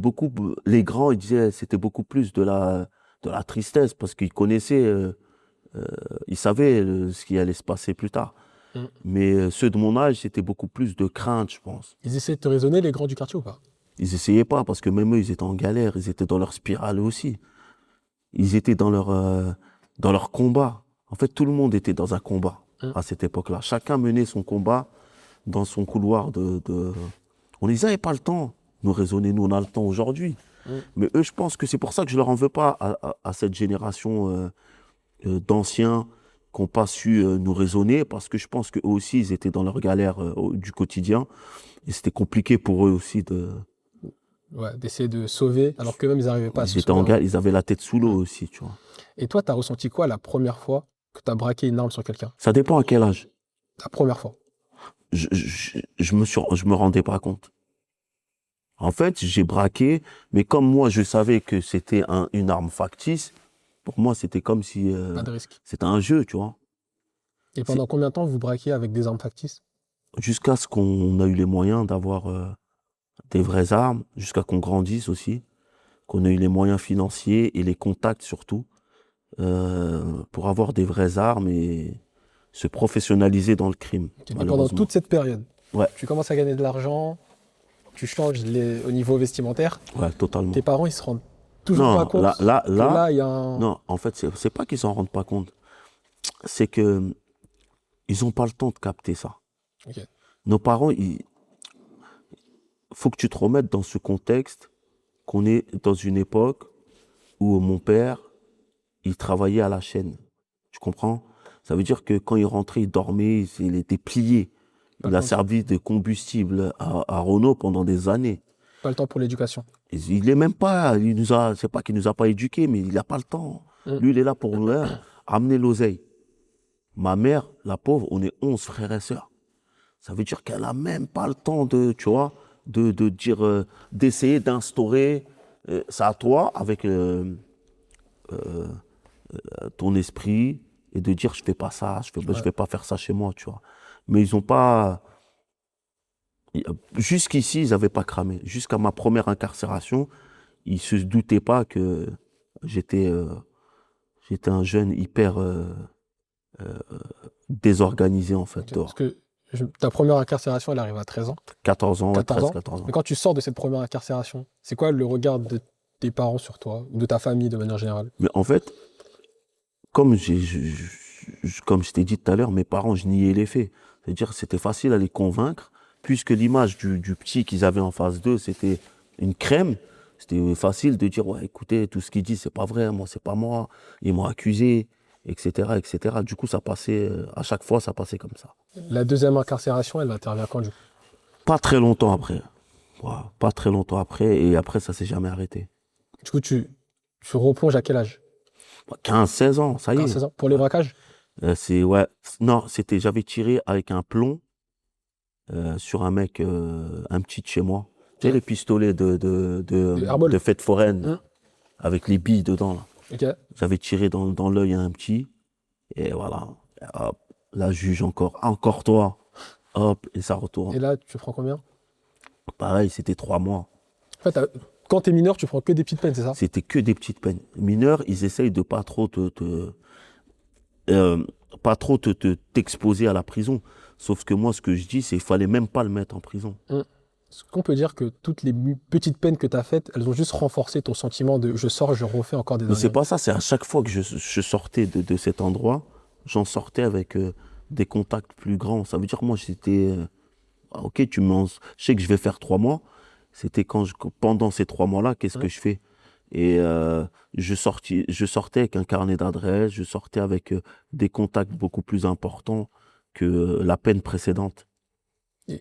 les grands, ils disaient, c'était beaucoup plus de la tristesse parce qu'ils connaissaient, ils savaient ce qui allait se passer plus tard. Mais ceux de mon âge, c'était beaucoup plus de crainte, je pense. Ils essaient de te raisonner, les grands du quartier ou pas? Ils essayaient pas parce que même eux, ils étaient en galère, ils étaient dans leur spirale aussi. Ils étaient dans leur combat. En fait, tout le monde était dans un combat à cette époque-là. Chacun menait son combat dans son couloir On ils n'avaient pas le temps de nous raisonner, nous on a le temps aujourd'hui. Mais eux, je pense que c'est pour ça que je leur en veux pas à cette génération d'anciens qui n'ont pas su nous raisonner, parce que je pense qu'eux aussi, ils étaient dans leur galère du quotidien. Et c'était compliqué pour eux aussi d'essayer de sauver, alors qu'eux-mêmes, ils n'arrivaient pas à se Ils étaient en sauver. galère, ils avaient la tête sous l'eau aussi, tu vois. Et toi, tu as ressenti quoi la première fois que tu as braqué une arme sur quelqu'un? Ça dépend à quel âge. La première fois. Je me rendais pas compte. En fait, j'ai braqué, mais comme moi, je savais que c'était une arme factice, pour moi, c'était comme si Pas de risque. c'était un jeu, tu vois. Et pendant combien de temps vous braquiez avec des armes factices? Jusqu'à ce qu'on a eu les moyens d'avoir des vraies armes, jusqu'à qu'on grandisse aussi, qu'on ait eu les moyens financiers et les contacts surtout, pour avoir des vraies armes et se professionnaliser dans le crime. Et pendant toute cette période, Ouais. tu commences à gagner de l'argent, tu changes au niveau vestimentaire, Ouais, totalement. tes parents, ils se rendent toujours Non, pas compte que là, il y a un... non, en fait, c'est pas qu'ils s'en rendent pas compte. C'est que ils ont pas le temps de capter ça. Ok. Nos parents, faut que tu te remettes dans ce contexte qu'on est dans une époque où mon père, il travaillait à la chaîne. Tu comprends? Ça veut dire que quand il rentrait, il dormait, il était plié. Il a servi de combustible à Renault pendant des années. Pas le temps pour l'éducation. Il est même pas, c'est pas qu'il nous a pas éduqués, mais il n'a pas le temps. Lui, il est là pour amener l'oseille. Ma mère, la pauvre, on est 11 frères et sœurs. Ça veut dire qu'elle n'a même pas le temps tu vois, de dire, d'essayer d'instaurer, ça à toi, avec ton esprit, et de dire, je fais pas ça, je vais pas faire ça chez moi, tu vois. Mais ils ont pas, jusqu'ici, ils n'avaient pas cramé. Jusqu'à ma première incarcération, ils se doutaient pas que j'étais un jeune hyper désorganisé, en fait, Ok. dehors. Parce que ta première incarcération, elle arrive à 13 ans. 14 ans, 14 13, ans. 14 ans. Mais quand tu sors de cette première incarcération, c'est quoi le regard de tes parents sur toi, ou de ta famille de manière générale? Mais en fait, comme comme je t'ai dit tout à l'heure, mes parents, je niais les faits. C'est-à-dire que c'était facile à les convaincre, puisque l'image du petit qu'ils avaient en face d'eux, c'était une crème. C'était facile de dire, ouais, écoutez, tout ce qu'ils disent, c'est pas vrai, moi, c'est pas moi, ils m'ont accusé, etc., etc. Du coup, ça passait, à chaque fois, ça passait comme ça. La deuxième incarcération, elle intervient quand, du coup? Pas très longtemps après. Ouais, pas très longtemps après, et après, ça s'est jamais arrêté. Du coup, tu replonges à quel âge? 15, 16 ans, ça y est. 15-16 ans. Pour les braquages? Ouais. Non, j'avais tiré avec un plomb sur un mec, un petit de chez moi. Tu sais, les pistolets Herbol. de fête foraine, avec les billes dedans, là. Ok. J'avais tiré dans l'œil à un petit, et voilà. Hop, la juge encore toi. Hop, et ça retourne. Et là, tu prends combien? Pareil, c'était 3 mois. En fait, quand t'es mineur, tu prends que des petites peines, c'est ça? C'était que des petites peines. Mineurs, ils essayent de pas trop t'exposer à la prison. Sauf que moi, ce que je dis, c'est qu'il fallait même pas le mettre en prison. Est-ce qu'on peut dire que toutes les petites peines que tu as faites, elles ont juste renforcé ton sentiment de je sors, je refais encore des Mais c'est dingueries? pas ça, c'est à chaque fois que je sortais de cet endroit, j'en sortais avec des contacts plus grands. Ça veut dire que moi, j'étais... ok, je sais que je vais faire 3 mois. C'était pendant ces 3 mois-là, qu'est-ce que je fais? Et je sortais avec un carnet d'adresses, je sortais avec des contacts beaucoup plus importants que la peine précédente.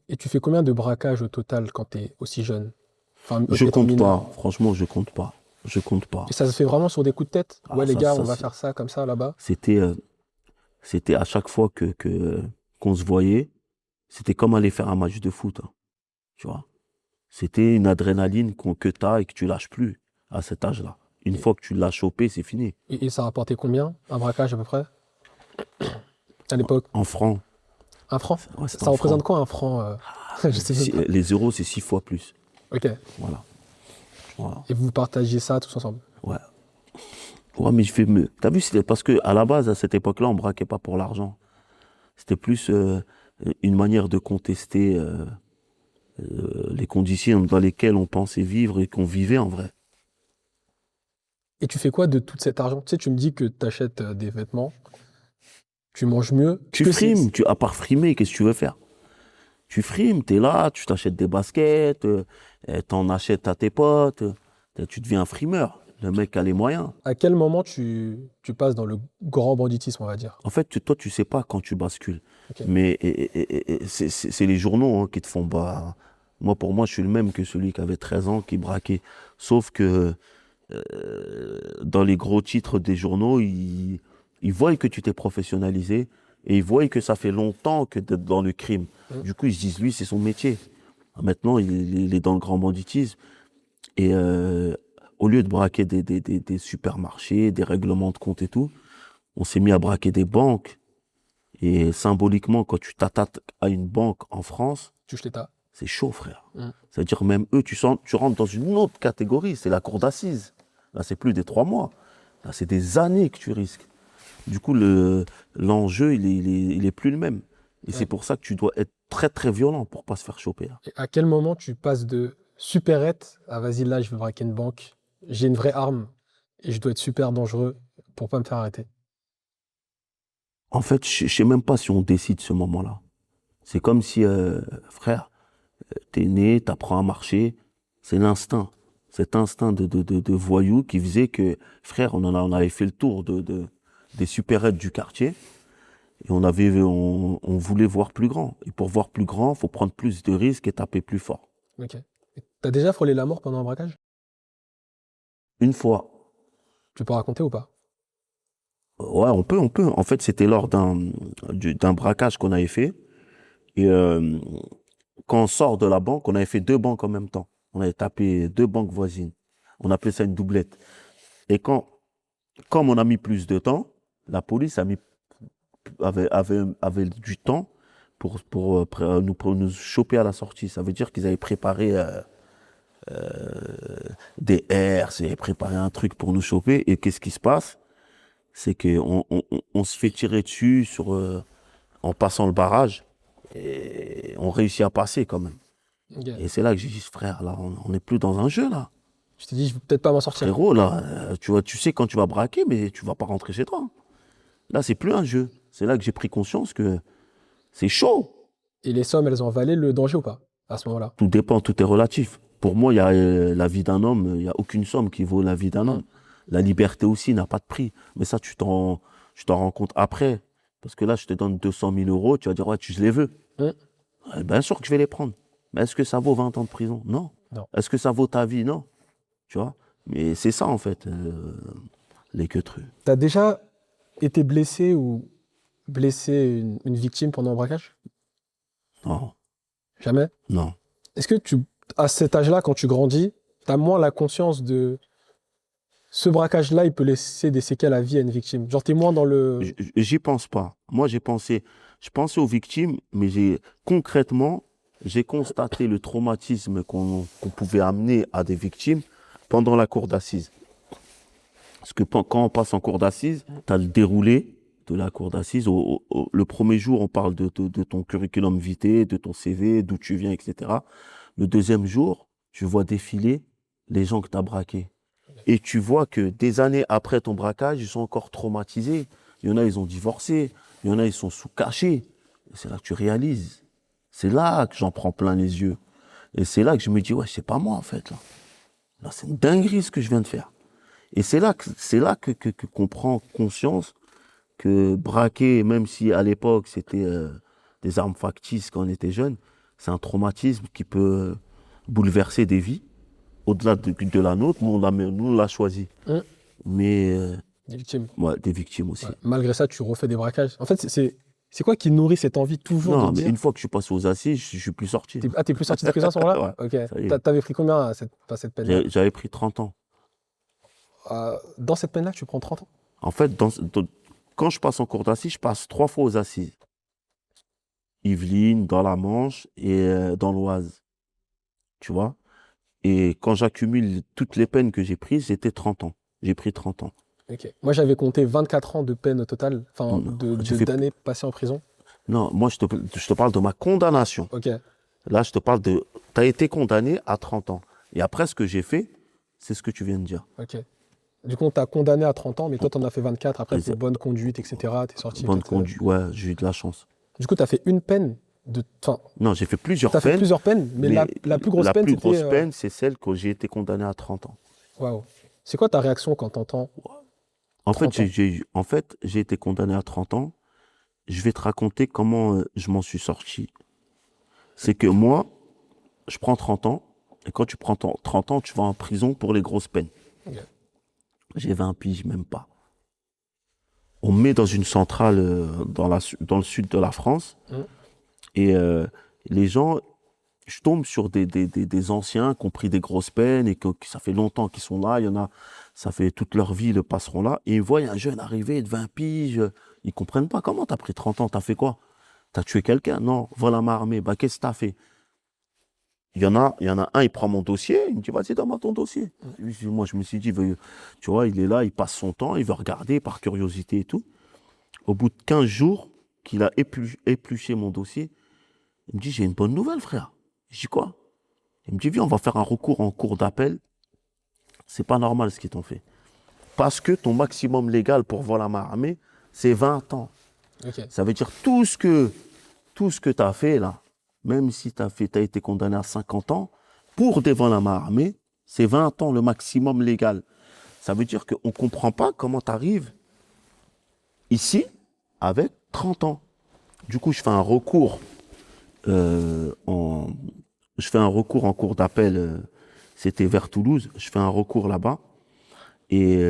Et tu fais combien de braquages au total quand tu es aussi jeune? Enfin, Je étant compte mineur. pas, franchement, je compte pas. Je compte pas. Et ça se fait vraiment sur des coups de tête? Ah, Ouais, les ça, gars, ça, on va c'est- faire ça comme ça là-bas. C'était à chaque fois qu'on se voyait, c'était comme aller faire un match de foot, hein, tu vois. C'était une adrénaline que tu as et que tu lâches plus à cet âge-là. Une fois que tu l'as chopé, c'est fini. Et ça rapportait combien, un braquage à peu près? À l'époque? En francs. Un franc? Ouais, c'était Ça en représente francs. quoi un franc? Je sais même pas. Les euros, c'est 6 fois plus. Ok. Voilà. Voilà. Et vous partagiez ça tous ensemble? Ouais. Ouais, mais je fais mieux. T'as vu, c'était parce que à la base, à cette époque-là, on braquait pas pour l'argent. C'était plus une manière de contester les conditions dans lesquelles on pensait vivre et qu'on vivait en vrai. Et tu fais quoi de tout cet argent? Tu sais, tu me dis que tu achètes des vêtements, tu manges mieux. Tu Que c'est- frimes, à part frimer, qu'est-ce que tu veux faire? Tu frimes, tu es là, tu t'achètes des baskets, t'en achètes à tes potes, tu deviens un frimeur. Le mec a les moyens. À quel moment tu passes dans le grand banditisme, on va dire? En fait, toi, tu sais pas quand tu bascules. Ok. Mais c'est les journaux qui te font bas. Moi, pour moi, je suis le même que celui qui avait 13 ans, qui braquait. Sauf que dans les gros titres des journaux, ils voient que tu t'es professionnalisé et ils voient que ça fait longtemps que tu es dans le crime. Du coup, ils se disent, lui, c'est son métier. Maintenant, il est dans le grand banditisme. Et au lieu de braquer des supermarchés, des règlements de compte et tout, on s'est mis à braquer des banques. Et symboliquement, quand tu t'attaques à une banque en France, Touche l'État. c'est chaud, frère. C'est-à-dire, même eux, tu rentres dans une autre catégorie, c'est la cour d'assises. Là, c'est plus des 3 mois. Là, c'est des années que tu risques. Du coup, l'enjeu, il est plus le même. Et c'est pour ça que tu dois être très, très violent pour pas se faire choper. Là. Et à quel moment tu passes de supérette à vas-y, là, je veux braquer une banque, j'ai une vraie arme et je dois être super dangereux pour pas me faire arrêter? En fait, je sais même pas si on décide ce moment-là. C'est comme si, frère, t'es né, t'apprends à marcher. C'est l'instinct. Cet instinct de voyou qui faisait que, frère, on avait fait le tour des supérettes du quartier. Et on voulait voir plus grand. Et pour voir plus grand, il faut prendre plus de risques et taper plus fort. Ok. T'as déjà frôlé la mort pendant un braquage? Une fois, Tu peux raconter ou pas? ouais, on peut. En fait, c'était lors d'un braquage qu'on avait fait. Et quand on sort de la banque, on avait fait 2 banques en même temps. On avait tapé 2 banques voisines. On appelait ça une doublette. Et comme on a mis plus de temps, la police avait du temps pour nous choper à la sortie. Ça veut dire qu'ils avaient préparé des airs, ils avaient préparé un truc pour nous choper. Et qu'est-ce qui se passe? C'est qu'on se fait tirer dessus en passant le barrage. Et on réussit à passer quand même. Ok. Et c'est là que j'ai dit, frère, là, on n'est plus dans un jeu, là. Je t'ai dit, je vais peut-être pas m'en sortir. Frérot, là, tu sais quand tu vas braquer, mais tu vas pas rentrer chez toi. Là, c'est plus un jeu. C'est là que j'ai pris conscience que c'est chaud. Et les sommes, elles ont valé le danger ou pas à ce moment-là? Tout dépend, tout est relatif. Pour moi, il y a la vie d'un homme, il n'y a aucune somme qui vaut la vie d'un homme. La liberté aussi n'a pas de prix. Mais ça, tu t'en rends compte après. Parce que là, je te donne 200 000 euros, tu vas dire, ouais, je les veux. Bien sûr que je vais les prendre. Mais est-ce que ça vaut 20 ans de prison? Non. Non. Est-ce que ça vaut ta vie? Non. Tu vois? Mais c'est ça, en fait, les queutrus. T'as déjà été blessé ou blessé une victime pendant un braquage? Non. Jamais? Non. Est-ce que à cet âge-là, quand tu grandis, t'as moins la conscience de ce braquage-là, il peut laisser des séquelles à vie à une victime? Genre, t'es moins dans le... J'y pense pas. Moi, je pensais aux victimes, mais concrètement, j'ai constaté le traumatisme qu'on pouvait amener à des victimes pendant la cour d'assises. Parce que quand on passe en cour d'assises, tu as le déroulé de la cour d'assises. Le premier jour, on parle de ton curriculum vitae, de ton CV, d'où tu viens, etc. Le deuxième jour, tu vois défiler les gens que tu as braqués. Et tu vois que des années après ton braquage, ils sont encore traumatisés. Il y en a, ils ont divorcé. Il y en a, ils sont sous cachet. C'est là que tu réalises. C'est là que j'en prends plein les yeux. Et c'est là que je me dis, ouais, c'est pas moi, en fait. Là, c'est une dinguerie ce que je viens de faire. Et c'est là qu'on prend conscience que braquer, même si à l'époque, c'était des armes factices quand on était jeune, c'est un traumatisme qui peut bouleverser des vies. Au-delà de la nôtre, nous, on l'a choisi. Mais Des victimes. ouais, des victimes aussi. Ouais. Malgré ça, tu refais des braquages. En fait, c'est quoi qui nourrit cette envie toujours Non, de mais dire... une fois que je suis passé aux assises, je suis plus sorti. T'es plus sorti de prison à ce moment-là? Ouais, Ok. ça y est. T'avais pris combien à cette peine-là? J'avais pris 30 ans. Dans cette peine-là, tu prends 30 ans? En fait, quand je passe en cour d'assises, je passe 3 fois aux assises. Yvelines, dans la Manche et dans l'Oise. Tu vois? Et quand j'accumule toutes les peines que j'ai prises, c'était 30 ans. J'ai pris 30 ans. Ok. Moi, j'avais compté 24 ans de peine au total, enfin, Non, d'années passées en prison. Non, moi, je te parle de ma condamnation. Ok. Là, je te parle de... Tu as été condamné à 30 ans. Et après, ce que j'ai fait, c'est ce que tu viens de dire. Ok. Du coup, on t'a condamné à 30 ans, mais toi, t'en as fait 24 après Exact. pour bonne conduite, etc. T'es sorti. Bonne peut-être, conduite, ouais, j'ai eu de la chance. Du coup, t'as fait une peine Non, j'ai fait plusieurs Tu as fait peines. plusieurs peines, mais la plus grosse peine, La plus grosse c'était... peine, c'est celle que j'ai été condamné à 30 ans. Waouh. C'est quoi ta réaction quand tu entends En fait, 30 ans. j'ai été condamné à 30 ans. Je vais te raconter comment je m'en suis sorti. C'est que moi, je prends 30 ans, et quand tu prends 30 ans, tu vas en prison pour les grosses peines. Ok. J'ai 20 piges, même pas. On me met dans une centrale dans le sud de la France, et les gens, je tombe sur des anciens qui ont pris des grosses peines, et que ça fait longtemps qu'ils sont là, il y en a, ça fait toute leur vie, ils le passeront là, et ils voient un jeune arriver de 20 piges, ils comprennent pas, comment t'as pris 30 ans, t'as fait quoi? T'as tué quelqu'un? Non, voilà ma armée, bah qu'est-ce que t'as fait? Il y en a un, il prend mon dossier, il me dit, vas-y, donne-moi ton dossier. Moi, je me suis dit, tu vois, il est là, il passe son temps, il veut regarder par curiosité et tout. Au bout de 15 jours qu'il a épluché mon dossier, il me dit, j'ai une bonne nouvelle, frère. Je dis, quoi? Il me dit, viens, on va faire un recours en cours d'appel. C'est pas normal ce qu'ils t'ont fait. Parce que ton maximum légal pour vol à main armée, c'est 20 ans. Ok. Ça veut dire tout ce que tu as fait là, même si tu as été condamné à 50 ans, pour des vols à main armée, c'est 20 ans le maximum légal. Ça veut dire qu'on ne comprend pas comment tu arrives ici avec 30 ans. Du coup, je fais un recours en cours d'appel, c'était vers Toulouse, je fais un recours là-bas, et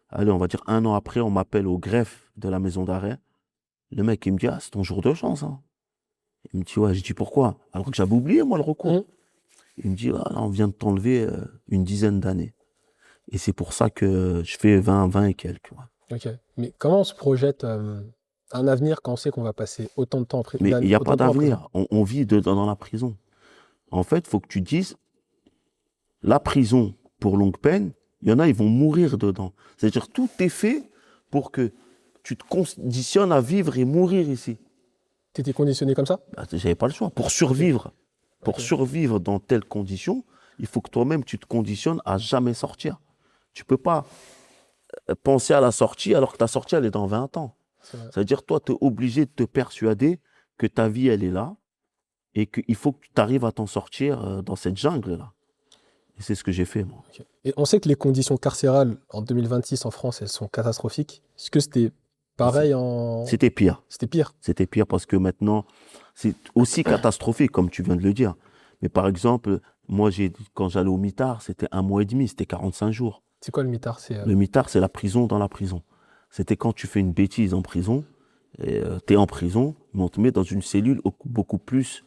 allez, on va dire 1 an après, on m'appelle au greffe de la maison d'arrêt. Le mec, il me dit, ah, c'est ton jour de chance, hein. Il me dit, ouais, je dis pourquoi? Alors que j'avais oublié, moi, le recours. Il me dit, ah, là, on vient de t'enlever une dizaine d'années. Et c'est pour ça que je fais 20 et quelques. Ouais. Ok. Mais comment on se projette un avenir quand on sait qu'on va passer autant de temps en prison? Mais il n'y a pas d'avenir. On vit dans la prison. En fait, il faut que tu dises, la prison pour longue peine, il y en a, ils vont mourir dedans. C'est-à-dire, tout est fait pour que tu te conditionnes à vivre et mourir ici. Tu étais conditionné comme ça? Bah, j'avais pas le choix. Pour survivre, survivre dans telles conditions, il faut que toi-même, tu te conditionnes à jamais sortir. Tu peux pas penser à la sortie alors que ta sortie, elle est dans 20 ans. C'est-à-dire, toi, tu es obligé de te persuader que ta vie, elle est là et qu'il faut que tu arrives à t'en sortir dans cette jungle-là. Et c'est ce que j'ai fait, moi. Okay. Et on sait que les conditions carcérales en 2026 en France, elles sont catastrophiques. Est-ce que c'était pareil en... C'était pire. C'était pire. C'était pire parce que maintenant, c'est aussi catastrophique, comme tu viens de le dire. Mais par exemple, moi, quand j'allais au mitard, c'était 1 mois et demi, c'était 45 jours. C'est quoi le mitard? Le mitard, c'est la prison dans la prison. C'était quand tu fais une bêtise en prison, tu es en prison, mais on te met dans une cellule beaucoup plus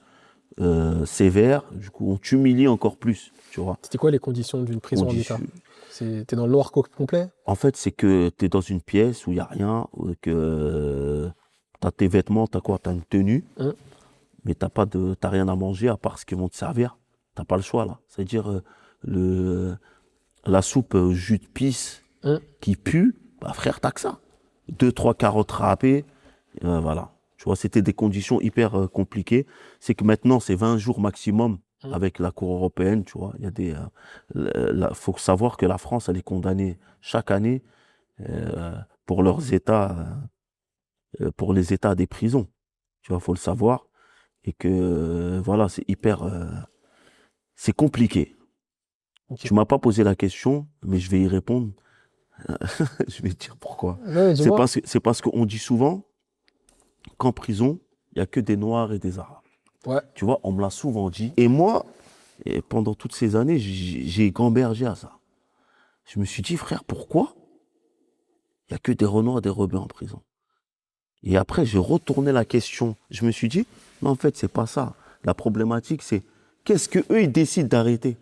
sévère, du coup, on t'humilie encore plus, tu vois. C'était quoi les conditions d'une prison en mitard? T'es dans le noir complet? En fait, c'est que tu es dans une pièce où il n'y a rien, que tu as tes vêtements, tu as quoi? Tu as une tenue, mais tu n'as rien à manger à part ce qu'ils vont te servir. Tu n'as pas le choix, là. C'est-à-dire, la soupe jus de pisse qui pue, bah frère, t'as que ça. 2-3 carottes râpées, voilà. Tu vois, c'était des conditions hyper compliquées. C'est que maintenant, c'est 20 jours maximum avec la Cour européenne, tu vois. Il y a faut savoir que la France, elle est condamnée chaque année pour leurs états, pour les états des prisons. Tu vois, faut le savoir. Et que, voilà, c'est hyper... c'est compliqué. Okay. Tu m'as pas posé la question, mais je vais y répondre. Je vais te dire pourquoi. Ouais, c'est parce qu'on dit souvent qu'en prison, il n'y a que des Noirs et des Arabes. Ouais. Tu vois, on me l'a souvent dit. Et moi, pendant toutes ces années, j'ai gambergé à ça. Je me suis dit, frère, pourquoi il n'y a que des Renois et des rebeux en prison? Et après, j'ai retourné la question. Je me suis dit, non, en fait, c'est pas ça. La problématique, c'est qu'est-ce qu'eux, ils décident d'arrêter?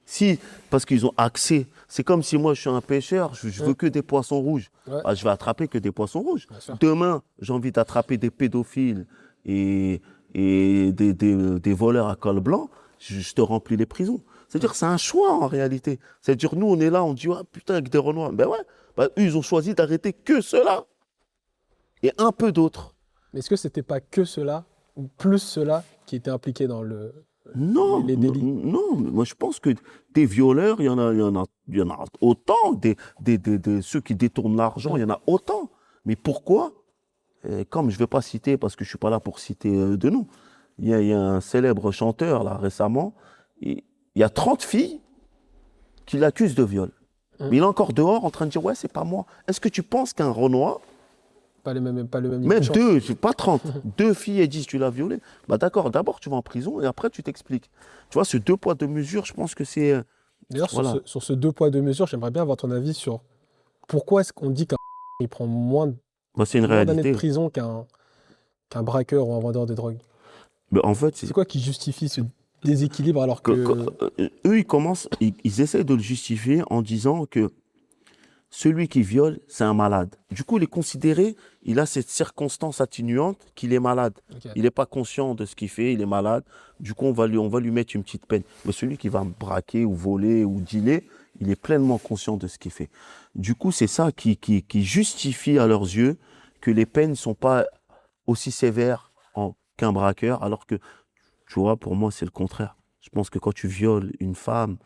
Si, parce qu'ils ont accès. C'est comme si moi, je suis un pêcheur, je veux que des poissons rouges. Ouais. Bah, je vais attraper que des poissons rouges. Demain, j'ai envie d'attraper des pédophiles et des voleurs à col blanc, je te remplis les prisons. C'est-à-dire c'est un choix en réalité. C'est-à-dire nous, on est là, on dit, ah, putain, avec des Renois. Ben ouais, eux, ils ont choisi d'arrêter que ceux-là et un peu d'autres. Mais est-ce que c'était pas que ceux-là ou plus ceux-là qui étaient impliqués dans les délits? Non, moi je pense que des violeurs, il y en a autant, ceux qui détournent l'argent, il y en a autant. Mais pourquoi comme je ne vais pas citer, parce que je ne suis pas là pour citer de nom, il y a un célèbre chanteur, là, récemment, il y a 30 filles qui l'accusent de viol. Mais il est encore dehors en train de dire, ouais, c'est pas moi. Est-ce que tu penses qu'un Renoir, Pas le même niveau même de chance. deux, pas 30, deux filles et disent tu l'as violé, bah d'accord, d'abord tu vas en prison et après tu t'expliques. Tu vois, ce deux poids, deux mesures, je pense que c'est. D'ailleurs, Voilà. sur ce deux poids, deux mesures, j'aimerais bien avoir ton avis sur pourquoi est-ce qu'on dit qu'un il prend Bah, c'est une moins d'années de réalité. prison qu'un braqueur ou un vendeur de drogue. Mais en fait, C'est quoi qui justifie ce déséquilibre alors que- que... eux, ils essaient de le justifier en disant que celui qui viole, c'est un malade. Du coup, il est considéré, il a cette circonstance atténuante qu'il est malade. Ok. Il n'est pas conscient de ce qu'il fait, il est malade. Du coup, on va lui mettre une petite peine. Mais celui qui va braquer ou voler ou dealer, il est pleinement conscient de ce qu'il fait. Du coup, c'est ça qui justifie à leurs yeux que les peines ne sont pas aussi sévères qu'un braqueur, alors que, tu vois, pour moi, c'est le contraire. Je pense que quand tu violes une femme,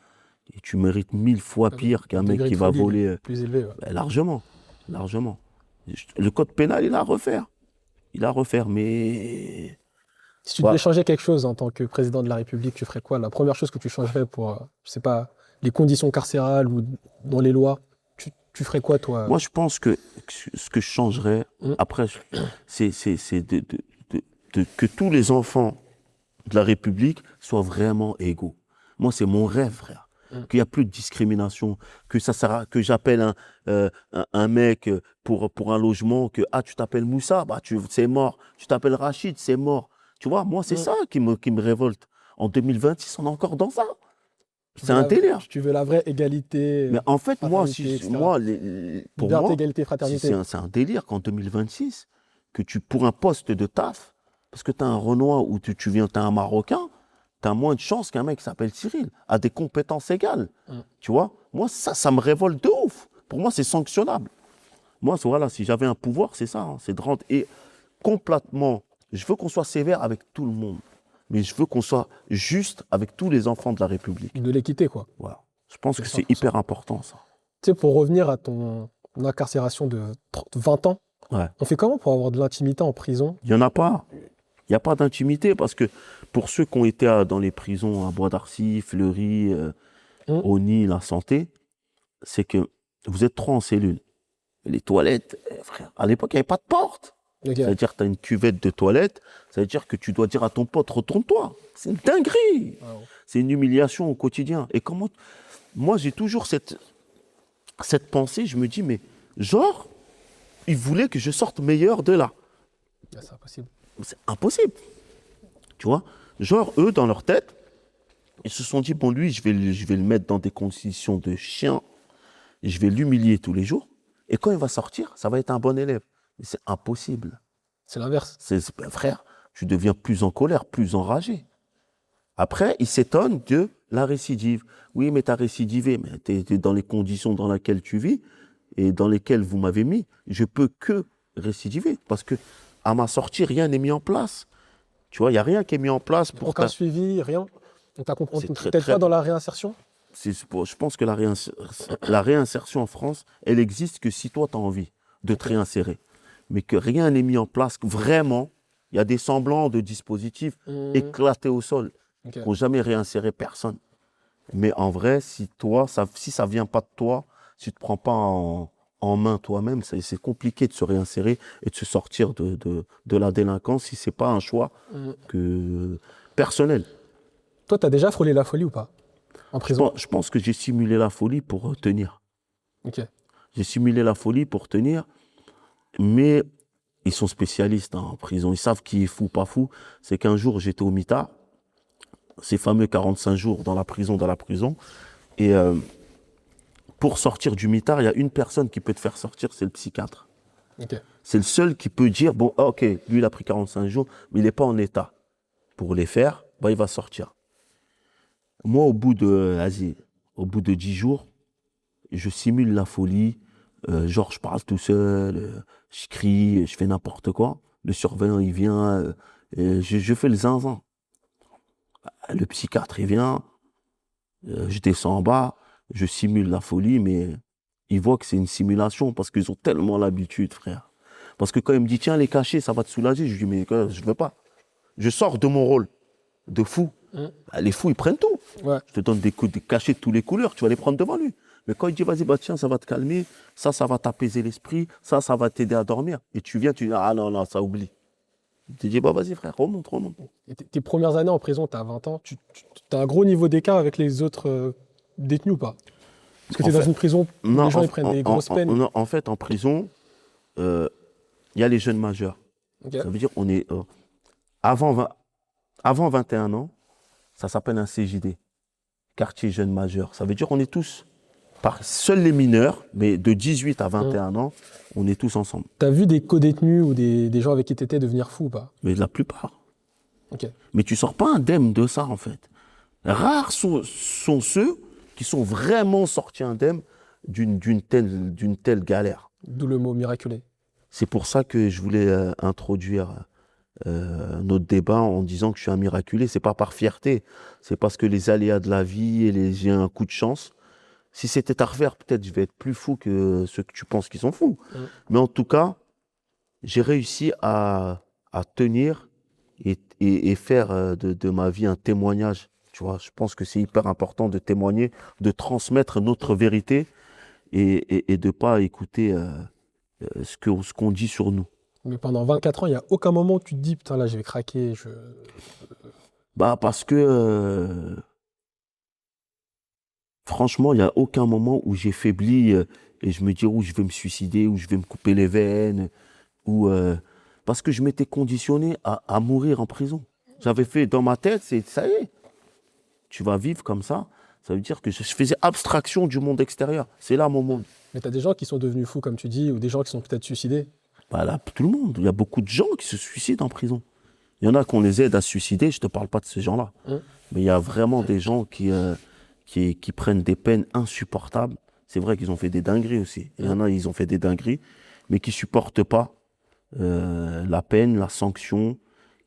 et tu mérites 1000 fois pire qu'un le mec degré qui de va folie, il est voler. plus élevé. Ouais. Ben, largement, largement. Le code pénal, il a à refaire. Il a à refaire, mais Si tu Ouais. devais changer quelque chose en tant que président de la République, tu ferais quoi? La première chose que tu changerais pour, je sais pas, les conditions carcérales ou dans les lois, tu ferais quoi, toi? moi, je pense que ce que je changerais, Mm. après, c'est que tous les enfants de la République soient vraiment égaux. Moi, c'est mon rêve, frère. Qu'il n'y a plus de discrimination, que ça sert que j'appelle un mec pour un logement, que tu t'appelles Moussa, bah c'est mort. Tu t'appelles Rachid, c'est mort. Tu vois, moi, c'est ça qui me révolte. En 2026, on est encore dans ça. C'est un délire. Tu veux la vraie égalité, Mais en fait, moi, fraternité, etc. pour liberté, moi, égalité, fraternité. c'est un délire qu'en 2026, que pour un poste de taf, parce que tu as un Renoir ou tu as un Marocain, tu as moins de chances qu'un mec qui s'appelle Cyril, a des compétences égales. Tu vois, moi, ça me révolte de ouf. Pour moi, c'est sanctionnable. Moi, voilà, si j'avais un pouvoir, c'est ça, hein, c'est de rendre. Et complètement, je veux qu'on soit sévère avec tout le monde, mais je veux qu'on soit juste avec tous les enfants de la République. De l'équité, quoi. Voilà. Je pense que c'est 100%. hyper important, ça. Tu sais, pour revenir à ton incarcération de 20 ans, Ouais. on fait comment pour avoir de l'intimité en prison? Il n'y en a pas. Il n'y a pas d'intimité parce que pour ceux qui ont été dans les prisons à Bois d'Arcy, Fleury, Auny, La Santé, c'est que vous êtes trois en cellule. Et les toilettes, frère, à l'époque, il n'y avait pas de porte. Ok. Ça veut dire que tu as une cuvette de toilette, ça veut dire que tu dois dire à ton pote, retourne-toi. C'est une dinguerie. Wow. C'est une humiliation au quotidien. Et comment. Moi, j'ai toujours cette pensée, je me dis, mais genre, ils voulaient que je sorte meilleur de là. Ah, c'est impossible. C'est impossible. Tu vois, genre, eux, dans leur tête, ils se sont dit, bon, lui, je vais le mettre dans des conditions de chien, je vais l'humilier tous les jours, et quand il va sortir, ça va être un bon élève. Mais c'est impossible. C'est l'inverse. Frère, tu deviens plus en colère, plus enragé. Après, ils s'étonnent de la récidive. Oui, mais tu as récidivé, mais tu es dans les conditions dans lesquelles tu vis et dans lesquelles vous m'avez mis. Je peux que récidiver parce que à ma sortie, rien n'est mis en place. Tu vois, il n'y a rien qui est mis en place pour Aucun suivi, rien. On t'a compris. C'est très, Peut-être très- pas dans la réinsertion? Je pense que la réinsertion en France, elle existe que si toi, tu as envie de te réinsérer. Mais que rien n'est mis en place, vraiment. Il y a des semblants de dispositifs éclatés au sol Ok. qui n'ont jamais réinséré personne. Mais en vrai, si ça vient pas de toi, si tu ne te prends pas en main toi-même, c'est compliqué de se réinsérer et de se sortir de la délinquance si ce n'est pas un choix personnel. Toi, t'as déjà frôlé la folie ou pas? En prison? Je pense que j'ai simulé la folie pour tenir. Ok. J'ai simulé la folie pour tenir, mais ils sont spécialistes en prison. Ils savent qui est fou, pas fou. C'est qu'un jour, j'étais au mitard, ces fameux 45 jours dans la prison. Et pour sortir du mitard, il y a une personne qui peut te faire sortir, c'est le psychiatre. Ok. C'est le seul qui peut dire, bon, ok, lui, il a pris 45 jours, mais il n'est pas en état pour les faire, bah, il va sortir. Moi, au bout de 10 jours, je simule la folie. Genre, je parle tout seul, je crie, je fais n'importe quoi. Le surveillant, il vient, je fais le zinzin. Le psychiatre, il vient, je descends en bas, je simule la folie, mais ils voient que c'est une simulation parce qu'ils ont tellement l'habitude, frère. Parce que quand il me dit, tiens, les cachets, ça va te soulager, je lui dis, mais je ne veux pas. Je sors de mon rôle de fou. Bah, les fous, ils prennent tout. Ouais. Je te donne des cachets de toutes les couleurs, tu vas les prendre devant lui. Mais quand il dit, vas-y, bah, tiens, ça va te calmer, ça va t'apaiser l'esprit, ça va t'aider à dormir. Et tu viens, tu dis, ah non, ça oublie. Je te dis, bah, vas-y, frère, remonte. Et tes premières années en prison, tu as 20 ans, tu as un gros niveau d'écart avec les autres détenus ou pas? Parce que tu es dans une prison où les gens ils prennent des grosses peines. En fait, en prison, il y a les jeunes majeurs. Okay. Ça veut dire on est avant 21 ans, ça s'appelle un CJD, quartier jeunes majeurs. Ça veut dire on est tous, seuls les mineurs, mais de 18 à 21 ans, on est tous ensemble. Tu as vu des co-détenus ou des gens avec qui tu étais devenir fous ou pas? Mais la plupart. Okay. Mais tu sors pas indemne de ça en fait. Rares sont ceux qui sont vraiment sortis indemnes d'une telle galère. D'où le mot miraculé. C'est pour ça que je voulais introduire notre débat en disant que je suis un miraculé. C'est pas par fierté, c'est parce que les aléas de la vie et j'ai un coup de chance. Si c'était à refaire, peut-être je vais être plus fou que ceux que tu penses qui sont fous. Mais en tout cas, j'ai réussi à tenir et faire de ma vie un témoignage. Tu vois, je pense que c'est hyper important de témoigner, de transmettre notre vérité et de ne pas écouter ce qu'on dit sur nous. Mais pendant 24 ans, il n'y a aucun moment où tu te dis, putain, là, je vais craquer. Bah, parce que, franchement, il n'y a aucun moment où j'ai faibli et je me dis, où je vais me suicider, où je vais me couper les veines, parce que je m'étais conditionné à mourir en prison. J'avais fait dans ma tête, ça y est, tu vas vivre comme ça. Ça veut dire que je faisais abstraction du monde extérieur. C'est là mon monde. Mais tu as des gens qui sont devenus fous, comme tu dis, ou des gens qui sont peut-être suicidés. Bah là, tout le monde. Il y a beaucoup de gens qui se suicident en prison. Il y en a qu'on les aide à se suicider, je ne te parle pas de ces gens-là. Mais il y a vraiment des gens qui prennent des peines insupportables. C'est vrai qu'ils ont fait des dingueries aussi. Il y en a, ils ont fait des dingueries, mais qui ne supportent pas la peine, la sanction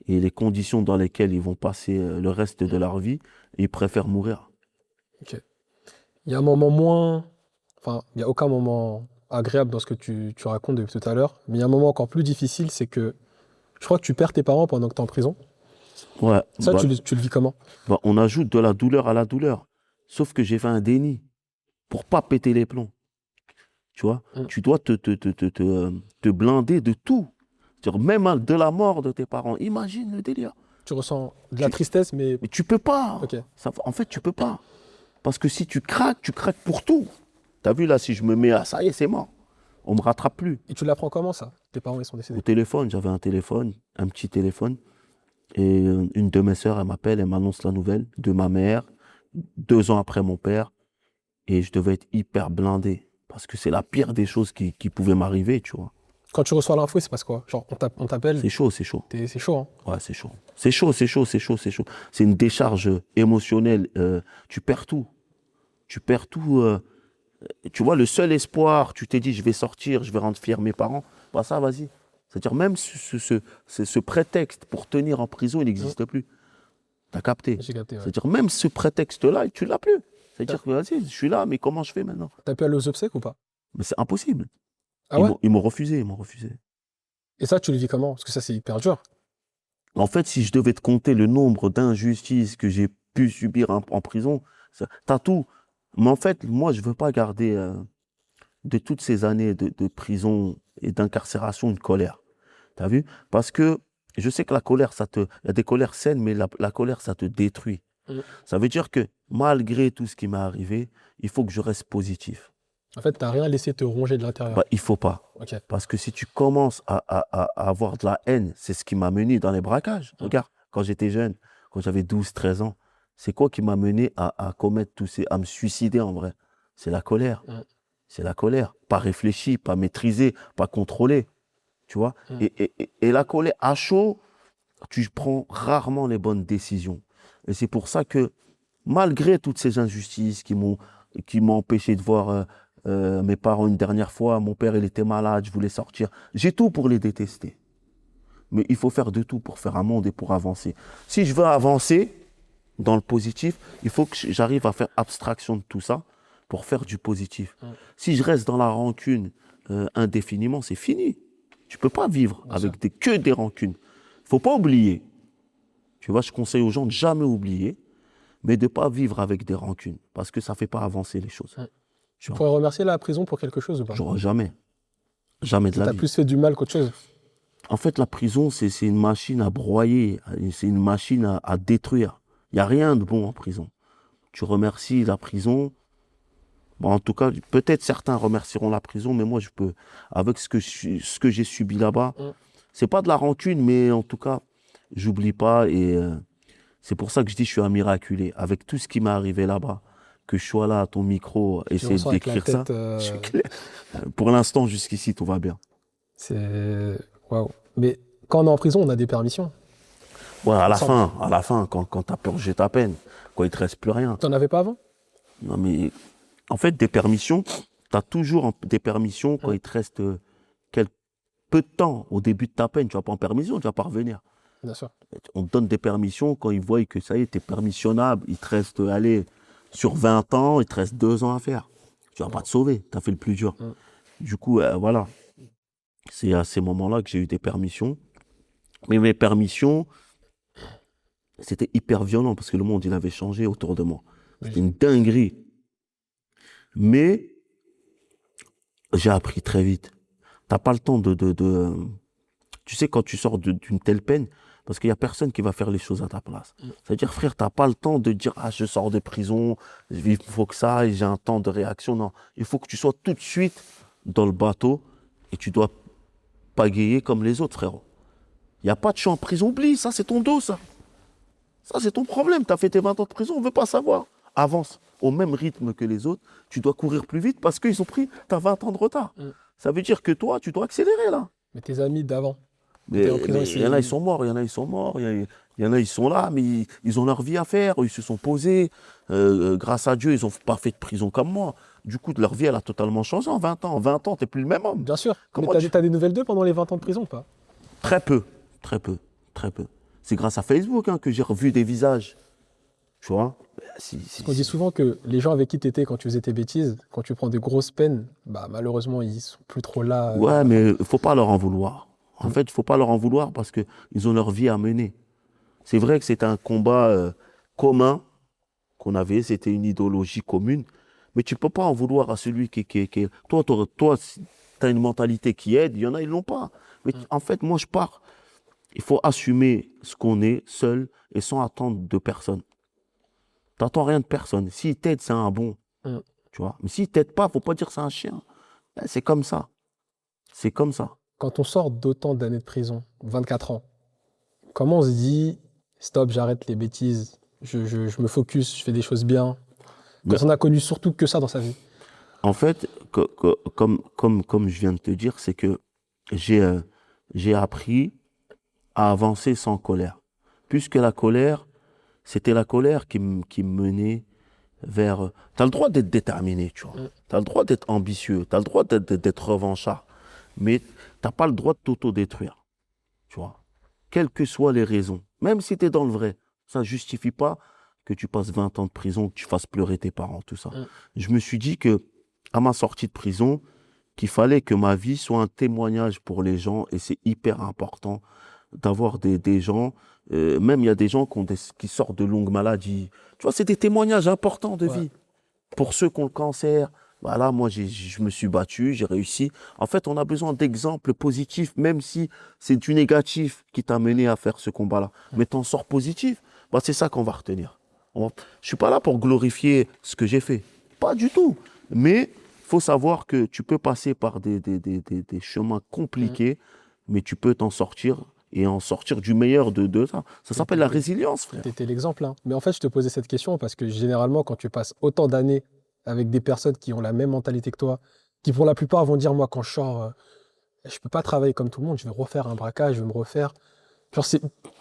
et les conditions dans lesquelles ils vont passer le reste de leur vie. Et ils préfèrent mourir. Ok. Il y a un moment moins... Enfin, il n'y a aucun moment agréable dans ce que tu racontes depuis tout à l'heure, mais il y a un moment encore plus difficile, c'est que je crois que tu perds tes parents pendant que tu es en prison. Ouais. Ça, tu le vis comment? On ajoute de la douleur à la douleur. Sauf que j'ai fait un déni pour pas péter les plombs. Tu vois, tu dois te blinder de tout. Même de la mort de tes parents. Imagine le délire. Tu ressens de la tristesse, mais tu peux pas. Okay. En fait, tu peux pas. Parce que si tu craques pour tout. T'as vu là, si je me mets à ça y est, c'est mort. On me rattrape plus. Et tu l'apprends comment ça? Tes parents, ils sont décédés? Au téléphone, j'avais un téléphone, un petit téléphone. Et une de mes sœurs, elle m'appelle, elle m'annonce la nouvelle de ma mère, 2 ans après mon père. Et je devais être hyper blindé. Parce que c'est la pire des choses qui pouvaient m'arriver, tu vois. Quand tu reçois l'info, c'est parce quoi? Genre, on t'appelle? C'est chaud. C'est chaud, hein? Ouais, c'est chaud. C'est chaud. C'est une décharge émotionnelle. Tu perds tout. Tu vois, le seul espoir, tu t'es dit, je vais sortir, je vais rendre fier mes parents. Bah ça, vas-y. C'est-à-dire, même ce prétexte pour tenir en prison, il n'existe plus. T'as capté? J'ai capté, ouais. C'est-à-dire, même ce prétexte-là, tu l'as plus. C'est-à-dire que, vas-y, je suis là, mais comment je fais maintenant? T'as pu aller aux obsèques ou pas? Mais c'est impossible. Ah ouais? Ils m'ont refusé. Et ça, tu le vis comment? Parce que ça, c'est hyper dur. En fait, si je devais te compter le nombre d'injustices que j'ai pu subir en prison, t'as tout. Mais en fait, moi, je ne veux pas garder de toutes ces années de prison et d'incarcération une colère. T'as vu? Parce que je sais que la colère, il y a des colères saines, mais la colère, ça te détruit. Ça veut dire que malgré tout ce qui m'est arrivé, il faut que je reste positif. En fait, tu n'as rien laissé te ronger de l'intérieur. Bah, il ne faut pas. Okay. Parce que si tu commences à avoir de la haine, c'est ce qui m'a mené dans les braquages. Regarde, quand j'étais jeune, quand j'avais 12-13 ans, c'est quoi qui m'a mené à commettre à me suicider en vrai? C'est la colère. C'est la colère. Pas réfléchi, pas maîtrisé, pas contrôlé. Tu vois? Et la colère, à chaud, tu prends rarement les bonnes décisions. Et c'est pour ça que, malgré toutes ces injustices qui m'ont empêché de voir mes parents une dernière fois, mon père il était malade, je voulais sortir, j'ai tout pour les détester. Mais il faut faire de tout pour faire un monde et pour avancer. Si je veux avancer dans le positif, il faut que j'arrive à faire abstraction de tout ça pour faire du positif. Si je reste dans la rancune indéfiniment, c'est fini. Tu peux pas vivre Bien avec sûr. que des rancunes. Faut pas oublier. Tu vois, je conseille aux gens de jamais oublier, mais de pas vivre avec des rancunes, parce que ça fait pas avancer les choses. Ouais. Tu Tu vois, pourrais remercier la prison pour quelque chose ou pas? j'aurais jamais, jamais de Ça la t'a vie. plus fait du mal qu'autre chose. En fait, la prison, c'est une machine à broyer, c'est une machine à détruire. Il n'y a rien de bon en prison. Tu remercies la prison. Bon, en tout cas, peut-être certains remercieront la prison, mais moi, je peux, avec ce que j'ai subi là-bas, Mm. c'est pas de la rancune, mais en tout cas, j'oublie pas. Et c'est pour ça que je dis que je suis un miraculé. Avec tout ce qui m'est arrivé là-bas, que je sois là à ton micro, Tu essayer ressors avec la d'écrire ça, tête. c'est clair. Pour l'instant, jusqu'ici, tout va bien. C'est. Waouh. Mais quand on est en prison, on a des permissions. Ouais, Il me semble. à la fin, quand tu as purgé ta peine, quand il te reste plus rien. T'en avais pas avant? Non, mais en fait, des permissions, tu as toujours des permissions quand Mm. il te reste peu de temps au début de ta peine. Tu vas pas en permission, tu vas pas revenir. Bien sûr. On te donne des permissions quand ils voient que ça y est, tu es permissionnable. Il te reste, allez, sur 20 ans, il te reste 2 ans à faire. Tu vas pas te sauver, tu as fait le plus dur. Mm. Du coup, voilà. C'est à ces moments-là que j'ai eu des permissions. Mais mes permissions, c'était hyper violent parce que le monde, il avait changé autour de moi. C'était une dinguerie. Mais j'ai appris très vite. T'as pas le temps Tu sais, quand tu sors d'une telle peine, parce qu'il n'y a personne qui va faire les choses à ta place. C'est-à-dire, frère, t'as pas le temps de dire, ah, je sors de prison, il faut que ça, et j'ai un temps de réaction. Non, il faut que tu sois tout de suite dans le bateau et tu dois pagayer comme les autres, frérot. Il n'y a pas de champ en prison, oublie, ça, c'est ton dos, ça. Ça, c'est ton problème. Tu as fait tes 20 ans de prison, on ne veut pas savoir. Avance au même rythme que les autres. Tu dois courir plus vite parce qu'ils ont pris ta 20 ans de retard. Mm. Ça veut dire que toi, tu dois accélérer là. Mais tes amis d'avant. Mais T'es en prison il y en a, ils sont morts, il y en a, ils sont morts. Il y en a, ils sont là, mais ils ont leur vie à faire. Ils se sont posés. Grâce à Dieu, ils n'ont pas fait de prison comme moi. Du coup, leur vie, elle a totalement changé en 20 ans. En 20 ans, tu n'es plus le même homme. Bien sûr. Comment Mais t'as des nouvelles d'eux pendant les 20 ans de prison ou pas? Très peu, très peu, très peu. C'est grâce à Facebook hein, que j'ai revu des visages. Tu vois. On dit souvent que les gens avec qui tu étais quand tu faisais tes bêtises, quand tu prends de grosses peines, bah malheureusement ils sont plus trop là. Ouais, mais il ne faut pas leur en vouloir. En Mm. fait, il ne faut pas leur en vouloir parce qu'ils ont leur vie à mener. C'est vrai que c'était un combat commun qu'on avait, c'était une idéologie commune, mais tu ne peux pas en vouloir à celui qui. Toi, tu as une mentalité qui aide, il y en a, ils ne l'ont pas. Mais en fait, moi, je pars. Il faut assumer ce qu'on est seul et sans attendre de personne. Tu n'attends rien de personne. S'il t'aide, c'est un bon. Mm. Tu vois. Mais s'il ne t'aide pas, il ne faut pas dire que c'est un chien. Ben, c'est comme ça. C'est comme ça. Quand on sort d'autant d'années de prison, 24 ans, comment on se dit stop, j'arrête les bêtises, je me focus, je fais des choses bien. Mais- Quand on a connu surtout que ça dans sa vie. En fait, comme je viens de te dire, c'est que j'ai appris à avancer sans colère. Puisque la colère, c'était la colère qui me menait vers... Tu as le droit d'être déterminé, tu vois. Mm. Tu as le droit d'être ambitieux, tu as le droit d'être revanchard. Mais tu n'as pas le droit de t'autodétruire, tu vois. Quelles que soient les raisons, même si tu es dans le vrai, ça ne justifie pas que tu passes 20 ans de prison, que tu fasses pleurer tes parents, tout ça. Mm. Je me suis dit que, à ma sortie de prison, qu'il fallait que ma vie soit un témoignage pour les gens et c'est hyper important d'avoir des gens, même il y a des gens qui sortent de longues maladies. Tu vois, c'est des témoignages importants de Ouais. vie. Pour ceux qui ont le cancer, voilà, moi je me suis battu, j'ai réussi. En fait, on a besoin d'exemples positifs, même si c'est du négatif qui t'a mené à faire ce combat-là. Mais t'en sors positif, bah, c'est ça qu'on va retenir. Je ne suis pas là pour glorifier ce que j'ai fait. Pas du tout. Mais il faut savoir que tu peux passer par des chemins compliqués, mais tu peux t'en sortir et en sortir du meilleur de ça. Ça s'appelle la résilience, frère. Tu étais l'exemple. Hein. Mais en fait, je te posais cette question parce que généralement, quand tu passes autant d'années avec des personnes qui ont la même mentalité que toi, qui pour la plupart vont dire, moi, quand je sors, je peux pas travailler comme tout le monde, je vais refaire un braquage, je vais me refaire. Genre,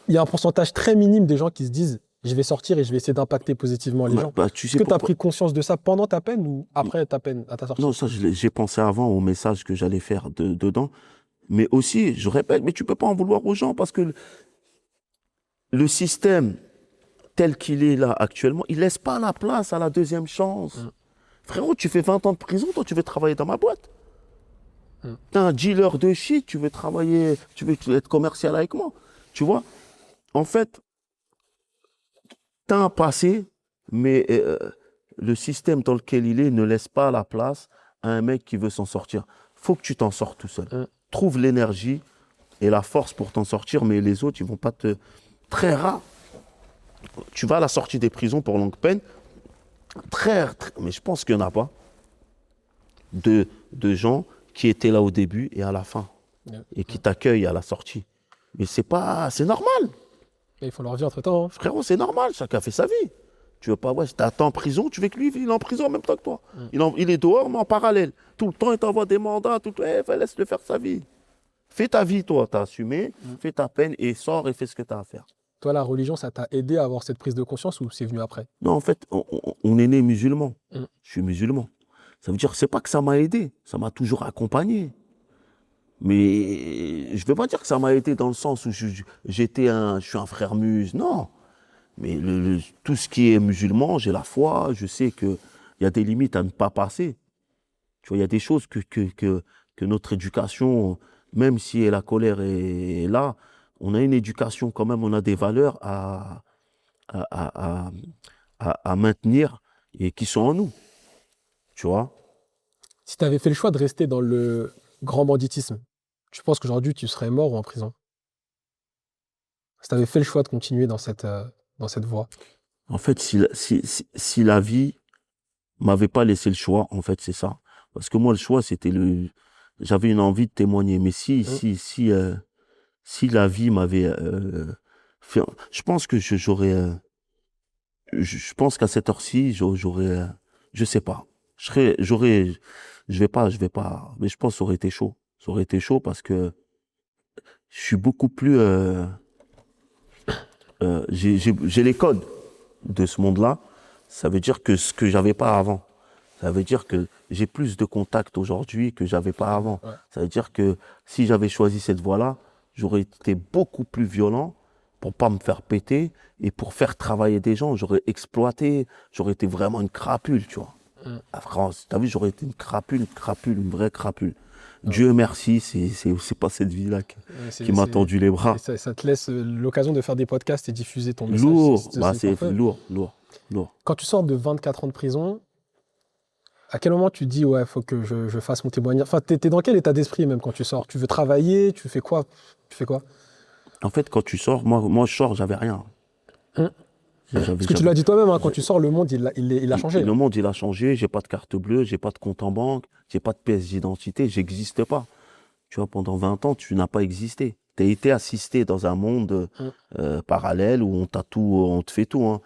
il y a un pourcentage très minime des gens qui se disent, je vais sortir et je vais essayer d'impacter positivement les gens. Tu Est-ce sais que tu as pourquoi- pris conscience de ça pendant ta peine ou après ta peine, à ta sortie? Non, ça, j'ai pensé avant au message que j'allais faire dedans. Mais aussi, je répète, mais tu ne peux pas en vouloir aux gens parce que le système tel qu'il est là actuellement, il ne laisse pas la place à la deuxième chance. Frérot, tu fais 20 ans de prison, toi tu veux travailler dans ma boîte. T'es un dealer de shit, tu veux travailler, tu veux être commercial avec moi. Tu vois? En fait, t'as un passé, mais le système dans lequel il est ne laisse pas la place à un mec qui veut s'en sortir. Faut que tu t'en sortes tout seul. Trouve l'énergie et la force pour t'en sortir, mais les autres, ils vont pas te... Très rare. Tu vas à la sortie des prisons pour longue peine, mais je pense qu'il n'y en a pas, de gens qui étaient là au début et à la fin, et qui t'accueillent à la sortie. Mais c'est normal. Et il faut leur dire entre-temps. Hein. Frérot, c'est normal, chacun fait sa vie. Tu veux pas, ouais, si t'attends en prison, tu veux que lui, il est en prison en même temps que toi. Il est dehors, mais en parallèle. Tout le temps, il t'envoie des mandats, laisse-le faire sa vie. Fais ta vie, toi, t'as assumé, fais ta peine et sors et fais ce que t'as à faire. Toi, la religion, ça t'a aidé à avoir cette prise de conscience ou c'est venu après? Non, en fait, on est né musulman. Je suis musulman. Ça veut dire, c'est pas que ça m'a aidé, ça m'a toujours accompagné. Mais je ne veux pas dire que ça m'a aidé dans le sens où je suis un frère mus, non. Mais tout ce qui est musulman, j'ai la foi, je sais qu'il y a des limites à ne pas passer. Tu vois, il y a des choses que notre éducation, même si la colère est là, on a une éducation quand même, on a des valeurs à maintenir et qui sont en nous. Tu vois? Si tu avais fait le choix de rester dans le grand banditisme, tu penses qu'aujourd'hui, tu serais mort ou en prison? Si tu avais fait le choix de continuer dans cette voie. En fait, si la vie m'avait pas laissé le choix, en fait, c'est ça. Parce que moi, le choix, j'avais une envie de témoigner. Mais si la vie m'avait fait, je pense que je pense qu'à cette heure-ci, j'aurais, je sais pas. Je vais pas, mais je pense que ça aurait été chaud. Ça aurait été chaud parce que je suis beaucoup plus, j'ai les codes de ce monde-là. Ça veut dire que ce que j'avais pas avant. Ça veut dire que j'ai plus de contacts aujourd'hui que j'avais pas avant. Ouais. Ça veut dire que si j'avais choisi cette voie-là, j'aurais été beaucoup plus violent pour pas me faire péter et pour faire travailler des gens. J'aurais exploité, j'aurais été vraiment une crapule, tu vois. À France, t'as vu, j'aurais été une crapule, une vraie crapule. Dieu merci, c'est pas cette vie-là qui m'a tendu les bras. Ça te laisse l'occasion de faire des podcasts et diffuser ton message. Lourd, c'est c'est lourd. Quand tu sors de 24 ans de prison, à quel moment tu dis, ouais, il faut que je fasse mon témoignage? Enfin, t'es dans quel état d'esprit même quand tu sors? Tu veux travailler? Tu fais quoi? En fait, quand tu sors, moi je sors, j'avais rien. Parce que tu l'as dit toi-même, hein, quand tu sors, le monde, il a changé. Le monde, il a changé. J'ai pas de carte bleue, j'ai pas de compte en banque, j'ai pas de pièce d'identité, j'existe pas. Tu vois, pendant 20 ans, tu n'as pas existé. Tu as été assisté dans un monde parallèle où on te fait tout. Hein.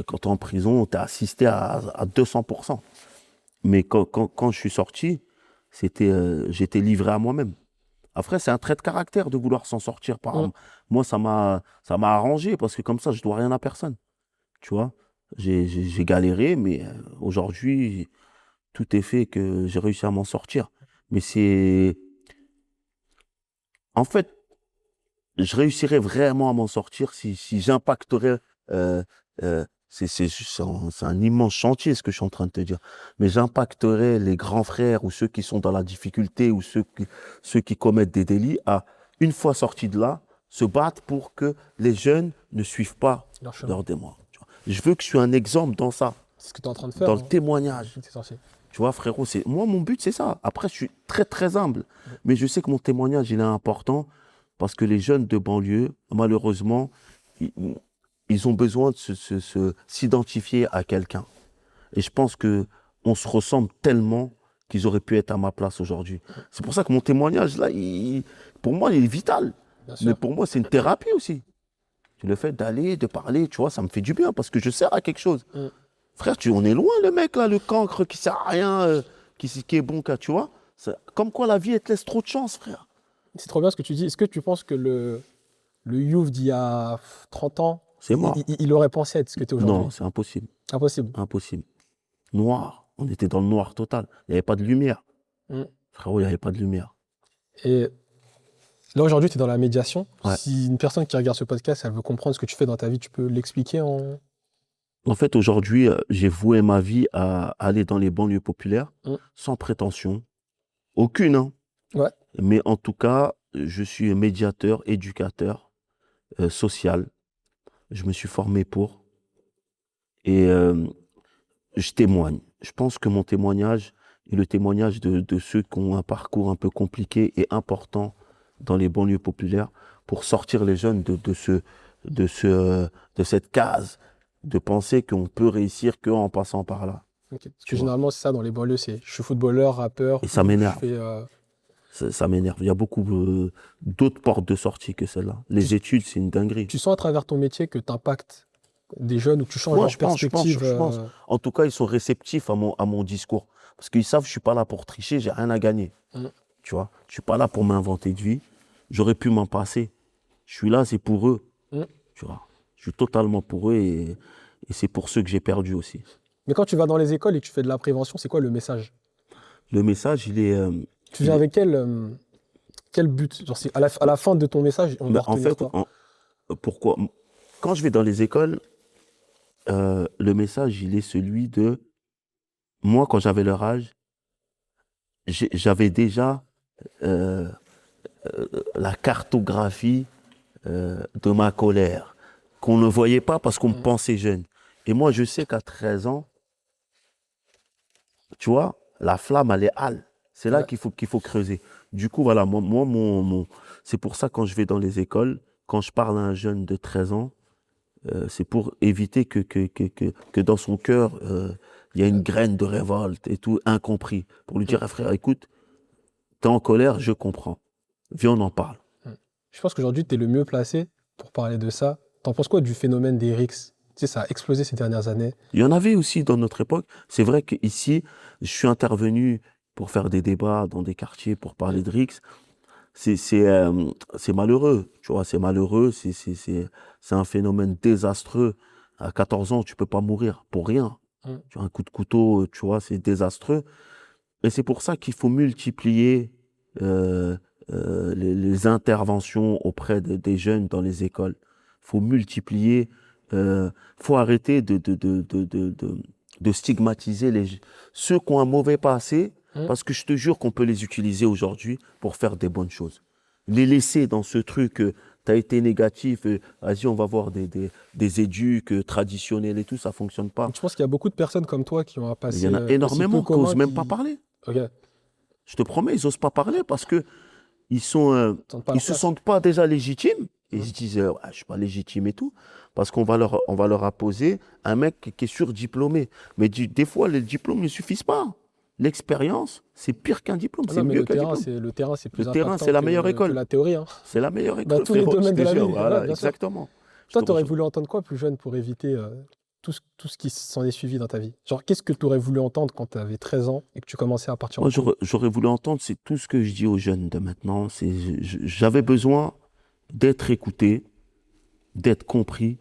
Quand tu es en prison, tu es assisté à 200%. Mais quand je suis sorti, j'étais livré à moi-même. Après, c'est un trait de caractère de vouloir s'en sortir. Moi, ça m'a arrangé parce que comme ça, je dois rien à personne. Tu vois, j'ai galéré, mais aujourd'hui, tout est fait que j'ai réussi à m'en sortir. Mais en fait, je réussirais vraiment à m'en sortir si j'impacterais. C'est un immense chantier ce que je suis en train de te dire. Mais j'impacterais les grands frères ou ceux qui sont dans la difficulté ou ceux qui commettent des délits à, une fois sortis de là, se battre pour que les jeunes ne suivent pas leur démon. Je veux que je sois un exemple dans ça. C'est ce que tu es en train de faire. Dans le témoignage. C'est censé. Tu vois, frérot, moi, mon but, c'est ça. Après, je suis très, très humble. Mais je sais que mon témoignage, il est important parce que les jeunes de banlieue, malheureusement, ils ont besoin de s'identifier à quelqu'un. Et je pense qu'on se ressemble tellement qu'ils auraient pu être à ma place aujourd'hui. C'est pour ça que mon témoignage, là, pour moi, il est vital. Mais pour moi, c'est une thérapie aussi. Le fait d'aller, de parler, tu vois, ça me fait du bien parce que je sers à quelque chose. Frère, on est loin, le mec, là, le cancre qui sert à rien, qui est bon, tu vois. Comme quoi la vie, elle te laisse trop de chance, frère. C'est trop bien ce que tu dis. Est-ce que tu penses que le Youf d'il y a 30 ans, c'est mort. Il aurait pensé être ce que tu es aujourd'hui? Non, c'est impossible. Impossible. Noir. On était dans le noir total. Il n'y avait pas de lumière. Frérot, il n'y avait pas de lumière. Et là, aujourd'hui, tu es dans la médiation. Ouais. Si une personne qui regarde ce podcast, elle veut comprendre ce que tu fais dans ta vie, tu peux l'expliquer En fait, aujourd'hui, j'ai voué ma vie à aller dans les banlieues populaires, sans prétention. Aucune, hein. Ouais. Mais en tout cas, je suis médiateur, éducateur, social. Je me suis formé pour. Et je témoigne. Je pense que mon témoignage est le témoignage de ceux qui ont un parcours un peu compliqué et important dans les banlieues populaires pour sortir les jeunes de cette case, de penser qu'on peut réussir qu'en passant par là. Ok. Parce Tu que vois. généralement, c'est ça dans les banlieues, c'est je suis footballeur, rappeur, Et ça ou je m'énerve. fais. Ça m'énerve. Il y a beaucoup d'autres portes de sortie que celle-là. Les Tu, études, c'est une dinguerie. tu sens à travers ton métier que tu impactes des jeunes ou que tu changes Moi, leur perspective. je pense. En tout cas, ils sont réceptifs à mon discours. Parce qu'ils savent que je suis pas là pour tricher, j'ai rien à gagner. Mm. Tu vois, je suis pas là pour m'inventer de vie. J'aurais pu m'en passer. Je suis là, c'est pour eux. Mm. Tu vois, je suis totalement pour eux et c'est pour ceux que j'ai perdu aussi. Mais quand tu vas dans les écoles et que tu fais de la prévention, c'est quoi le message? Le message, il est, Tu viens il est- avec quel but? Genre, à la fin de ton message, on doit en retenir fait, quoi? pourquoi? Quand je vais dans les écoles, le message, il est celui de moi, quand j'avais leur âge, j'avais déjà euh, la cartographie de ma colère, qu'on ne voyait pas parce qu'on me Mm. pensait jeune. Et moi, je sais qu'à 13 ans, tu vois, la flamme, elle est hâle. C'est là Ouais. qu'il faut creuser. Du coup, voilà, c'est pour ça quand je vais dans les écoles, quand je parle à un jeune de 13 ans, c'est pour éviter que dans son cœur, il y a une graine de révolte et tout, incompris. Pour lui dire, ah, frère, écoute, t'es en colère, je comprends. Viens, on en parle. Mm. Je pense qu'aujourd'hui, tu es le mieux placé pour parler de ça. T'en penses quoi du phénomène des RICS? Tu sais, ça a explosé ces dernières années. Il y en avait aussi dans notre époque. C'est vrai qu'ici, je suis intervenu pour faire des débats dans des quartiers pour parler de RICS. C'est malheureux, tu vois, c'est malheureux, c'est un phénomène désastreux. À 14 ans, tu peux pas mourir pour rien. Mm. Tu as un coup de couteau, tu vois, c'est désastreux. Et c'est pour ça qu'il faut multiplier euh, les interventions auprès des jeunes dans les écoles. Il faut multiplier, faut arrêter de stigmatiser ceux qui ont un mauvais passé, Mm. parce que je te jure qu'on peut les utiliser aujourd'hui pour faire des bonnes choses. Les laisser dans ce truc, tu as été négatif, vas-y, on va voir des éduques traditionnels et tout, ça fonctionne pas. Donc, je pense qu'il y a beaucoup de personnes comme toi qui ont un Il passé y en a aussi peu énormément qui commun n'osent même pas parler. Ok, Je te promets, ils n'osent pas parler parce que ils sont, sentent pas ils leur se place. sentent pas déjà légitimes. Et Mm. ils se disent, ouais, je suis pas légitime et tout. Parce on va leur apposer un mec qui est surdiplômé. Mais des fois, les diplômes ne suffisent pas. L'expérience, c'est pire qu'un diplôme. Ah C'est non, mais mieux qu'un diplôme. le terrain, c'est Le plus terrain, impactant c'est la meilleure que école. la théorie, hein. C'est la meilleure Dans école, tous les frérot, je domaines te de la jure. vie. Voilà, Ouais, bien sûr. exactement. Je Toi, te tu aurais rejoins. voulu entendre quoi plus jeune pour éviter tout ce qui s'en est suivi dans ta vie? Genre, qu'est-ce que tu aurais voulu entendre quand tu avais 13 ans et que tu commençais à partir en Moi, couille? j'aurais voulu entendre, c'est tout ce que je dis aux jeunes de maintenant. J'avais besoin d'être écouté, d'être compris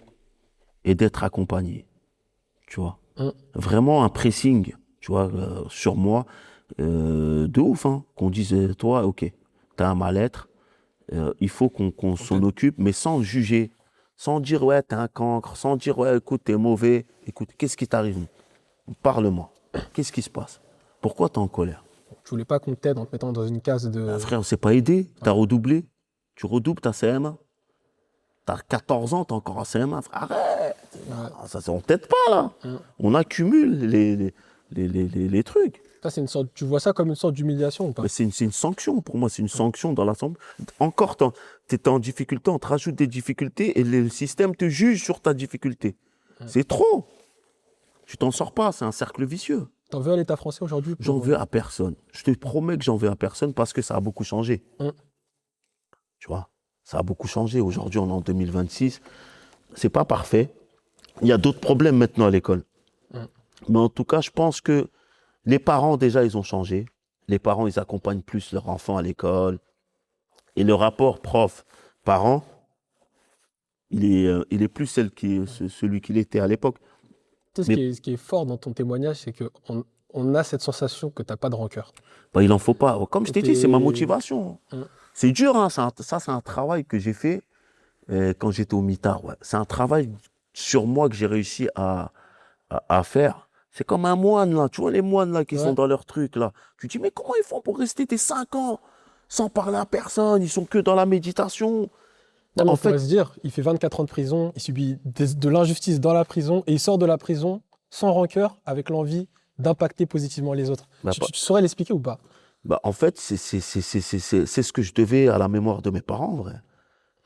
et d'être accompagné. Tu vois. Mm. Vraiment un pressing, tu vois, sur moi, de ouf, hein. Qu'on dise, toi, ok, t'as un mal-être, il faut qu'on s'en occupe, mais sans juger, sans dire, ouais, t'es un cancre, sans dire, ouais, écoute, t'es mauvais, écoute, qu'est-ce qui t'arrive? Parle-moi. Qu'est-ce qui se passe? Pourquoi t'es en colère? Je voulais pas qu'on t'aide en te mettant dans une case de. Frère, on s'est pas aidé, t'as redoublé, tu redoubles ta CM1. T'as 14 ans, t'es encore en CM1, frère, arrête! Ouais. On t'aide pas, là. Mm. On accumule les trucs. Ça, tu vois ça comme une sorte d'humiliation ou pas? Mais c'est une sanction, pour moi, c'est une sanction dans l'assemblée. Encore, tu es en difficulté, on te rajoute des difficultés et le système te juge sur ta difficulté. C'est trop. Tu t'en sors pas, c'est un cercle vicieux. T'en veux à l'État français aujourd'hui pour- J'en veux à personne. Je te promets que j'en veux à personne parce que ça a beaucoup changé. Mm. Tu vois, ça a beaucoup changé. Aujourd'hui, on est en 2026. C'est pas parfait. Il y a d'autres problèmes maintenant à l'école. Mm. Mais en tout cas, je pense que les parents, déjà, ils ont changé. Les parents, ils accompagnent plus leurs enfants à l'école. Et le rapport prof-parent, il est plus celui qu'il était à l'époque. Tu sais, ce qui est fort dans ton témoignage, c'est qu'on a cette sensation que tu n'as pas de rancœur. Bah, il n'en faut pas. Comme je t'ai dit, c'est ma T'es- motivation. Mm. C'est dur, hein. Ça, c'est un travail que j'ai fait quand j'étais au mitard. Ouais. C'est un travail sur moi que j'ai réussi à faire. C'est comme un moine, là. Tu vois les moines, là, qui Ouais. sont dans leur truc, là. Tu te dis, mais comment ils font pour rester tes 5 ans sans parler à personne, ils sont que dans la méditation. Non, mais En on pourrait fait, se dire, il fait 24 ans de prison, il subit de l'injustice dans la prison et il sort de la prison sans rancœur, avec l'envie d'impacter positivement les autres. bah, Tu saurais l'expliquer ou pas? en fait, c'est ce que je devais à la mémoire de mes parents, en vrai.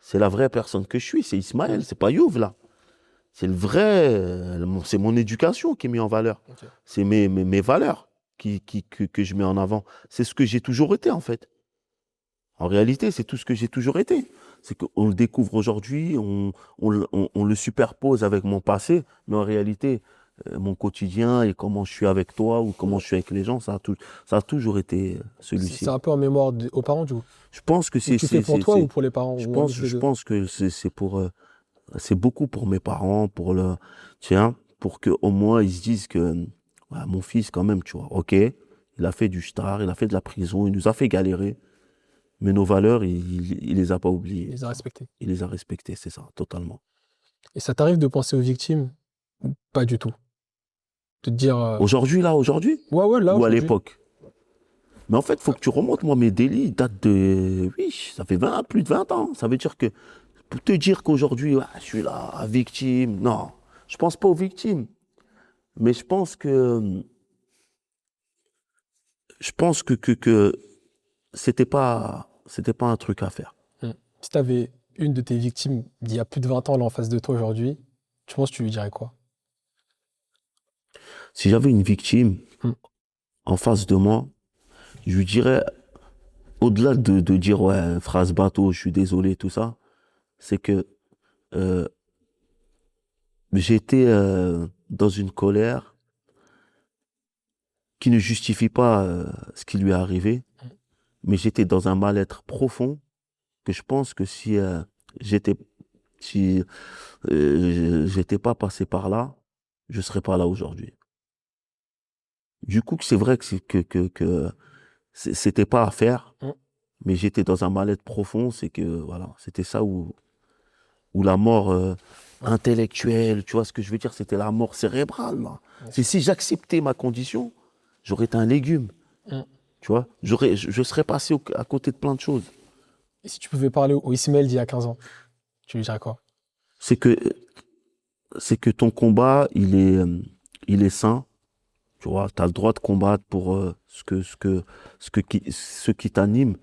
C'est la vraie personne que je suis, c'est Ismaël, c'est pas Youv, là. C'est le vrai, c'est mon éducation qui est mise en valeur. Ok. C'est mes valeurs que je mets en avant. C'est ce que j'ai toujours été, en fait. En réalité, c'est tout ce que j'ai toujours été. C'est qu'on le découvre aujourd'hui, on le superpose avec mon passé, mais en réalité, mon quotidien et comment je suis avec toi ou comment je suis avec les gens, ça a toujours été C'est celui-ci. un peu en mémoire aux parents, du coup. Je pense que Ou tu fais pour toi ou pour les parents, ou un mix des je deux. pense que c'est beaucoup pour mes parents, pour que au moins ils se disent que ouais, mon fils quand même, tu vois, ok, il a fait du star, il a fait de la prison, il nous a fait galérer, mais nos valeurs, il les a pas Il oubliées. les a respectés. Il les a respectées, c'est ça, totalement. Et ça t'arrive de penser aux victimes? Ou pas du tout? De te dire, Aujourd'hui, ouais, ouais, là, ou à aujourd'hui. l'époque. Mais en fait, il faut que tu remontes. Moi, mes délits datent de. Oui, ça fait plus de 20 ans. Ça veut dire que. Pour te dire qu'aujourd'hui, ouais, je suis là, victime. Non, je pense pas aux victimes. Mais je pense que. Que c'était pas un truc à faire. Si tu avais une de tes victimes d'il y a plus de 20 ans là en face de toi aujourd'hui, tu penses que tu lui dirais quoi? Si j'avais une victime Hmm. en face de moi, je lui dirais, au-delà de dire, ouais, phrase bateau, je suis désolé, tout ça, c'est que euh, j'étais dans une colère qui ne justifie pas ce qui lui est arrivé, mais j'étais dans un mal-être profond que je pense que j'étais si j'étais pas passé par là, je serais pas là aujourd'hui. Du coup, c'est vrai que c'était pas à faire, Hmm. mais j'étais dans un mal-être profond, c'est que voilà, c'était ça où la mort intellectuelle, tu vois ce que je veux dire, c'était la mort cérébrale, là. Bien C'est sûr. si j'acceptais ma condition, j'aurais été un légume, Hmm. tu vois, je serais passé à côté de plein de choses. Et si tu pouvais parler au Ismaël d'il y a 15 ans, tu lui dirais quoi? C'est que c'est que ton combat, il est sain, tu vois, tu as le droit de combattre pour ce qui t'anime,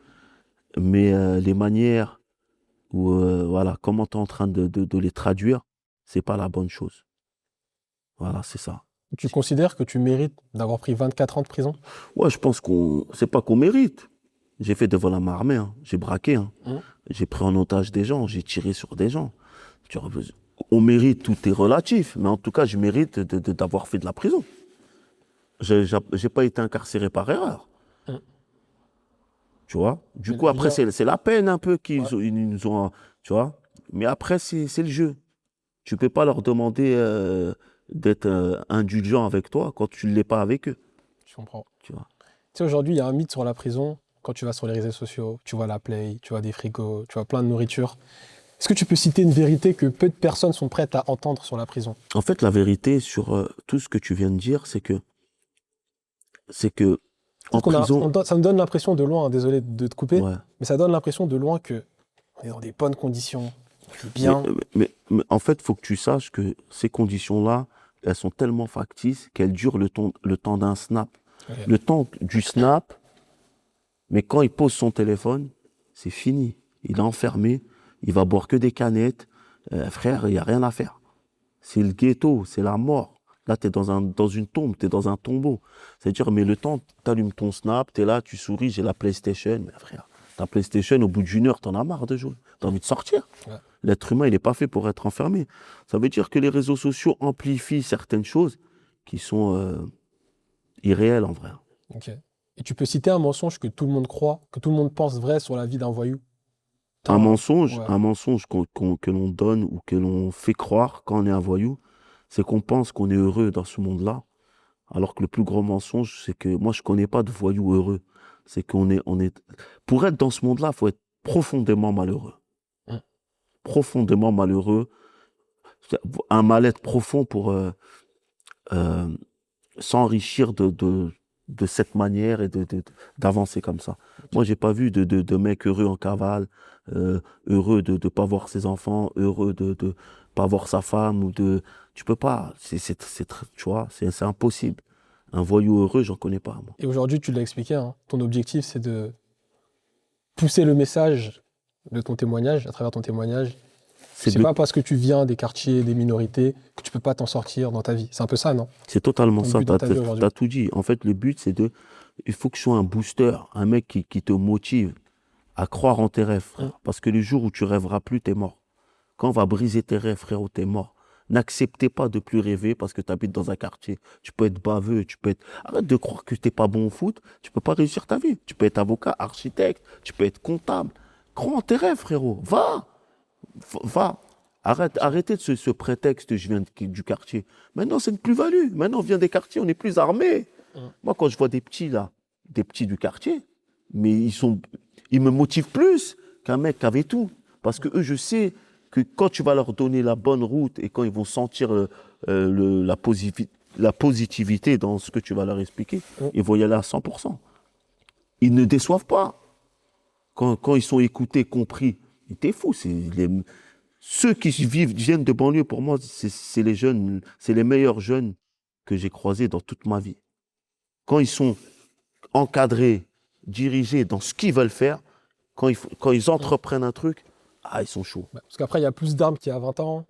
mais les manières ou voilà, comment tu es en train de les traduire, c'est pas la bonne chose. Voilà, c'est ça. Tu considères que tu mérites d'avoir pris 24 ans de prison? Ouais, je pense c'est pas qu'on mérite. J'ai fait devant la armée, hein. J'ai braqué, hein. Hmm. J'ai pris en otage des gens, j'ai tiré sur des gens. Tu vois, on mérite, tout est relatif, mais en tout cas, je mérite d'avoir fait de la prison. J'ai pas été incarcéré par erreur. Hmm. Tu vois? Du Mais coup, je veux après, dire, c'est la peine un peu ouais, ils nous ont. Tu vois? Mais après, c'est le jeu. Tu peux pas leur demander d'être indulgent avec toi quand tu ne l'es pas avec eux. je comprends. Tu vois? Tu sais, aujourd'hui, il y a un mythe sur la prison. Quand tu vas sur les réseaux sociaux, tu vois la Play, tu vois des frigos, tu vois plein de nourriture. Est-ce que tu peux citer une vérité que peu de personnes sont prêtes à entendre sur la prison? En fait, la vérité sur tout ce que tu viens de dire, c'est que en Parce qu'on a, prison, ça me donne l'impression de loin, hein, désolé de te couper, ouais. mais ça donne l'impression de loin que on est dans des bonnes conditions, on vit Mais, bien. mais en fait, il faut que tu saches que ces conditions-là, elles sont tellement factices qu'elles durent le temps d'un snap. Ok. Le temps du snap, mais quand il pose son téléphone, c'est fini. Il est enfermé, il va boire que des canettes. Frère, il n'y a rien à faire. C'est le ghetto, c'est la mort. Là, tu es dans une tombe, tu es dans un tombeau. C'est-à-dire, mais le temps, tu allumes ton snap, tu es là, tu souris, j'ai la PlayStation. Mais frère, ta PlayStation, au bout d'une heure, tu en as marre de jouer. Tu as envie de sortir. Ouais. L'être humain, il n'est pas fait pour être enfermé. Ça veut dire que les réseaux sociaux amplifient certaines choses qui sont irréelles en vrai. Ok. Et tu peux citer un mensonge que tout le monde croit, que tout le monde pense vrai sur la vie d'un voyou? Un Putain, mensonge, ouais. un mensonge que l'on donne ou que l'on fait croire quand on est un voyou, c'est qu'on pense qu'on est heureux dans ce monde-là. Alors que le plus gros mensonge, c'est que moi, je connais pas de voyous heureux. C'est pour être dans ce monde-là, il faut être profondément malheureux. Mm. Profondément malheureux. Un mal-être profond pour euh, s'enrichir de cette manière et d'avancer comme ça. Moi, j'ai pas vu de mec heureux en cavale, heureux de ne pas voir ses enfants, heureux de ne pas voir sa femme. Tu peux pas. Tu vois, c'est impossible. Un voyou heureux, j'en connais pas, moi. Et aujourd'hui, tu l'as expliqué, hein, ton objectif, c'est de pousser le message de ton témoignage, à travers ton témoignage. C'est C'est pas parce que tu viens des quartiers, des minorités, que tu peux pas t'en sortir dans ta vie. C'est un peu ça, non? C'est totalement Ton ça, but dans ta vie aujourd'hui. t'as tout dit. En fait, le but, il faut que je sois un booster, un mec qui te motive à croire en tes rêves, frère. Parce que le jour où tu rêveras plus, t'es mort. Quand on va briser tes rêves, frérot, t'es mort. N'acceptez pas de plus rêver parce que tu habites dans un quartier. Tu peux être baveux, Arrête de croire que t'es pas bon au foot, tu peux pas réussir ta vie. Tu peux être avocat, architecte, tu peux être comptable. Crois en tes rêves, frérot. Va. Arrêtez de ce prétexte, je viens du quartier. Maintenant, c'est une plus-value. Maintenant, on vient des quartiers, on est plus armés. Moi, quand je vois des petits, là, des petits du quartier, mais ils me motivent plus qu'un mec qui avait tout. Parce que eux, je sais que quand tu vas leur donner la bonne route et quand ils vont sentir la positivité dans ce que tu vas leur expliquer, ils vont y aller à 100%. Ils ne déçoivent pas. Quand ils sont écoutés, compris, t'es fou. Ceux qui viennent de banlieue, pour moi, c'est les jeunes, c'est les meilleurs jeunes que j'ai croisés dans toute ma vie. Quand ils sont encadrés, dirigés dans ce qu'ils veulent faire, quand ils entreprennent un truc, ils sont chauds. Parce qu'après, il y a plus d'armes qu'il y a 20 ans.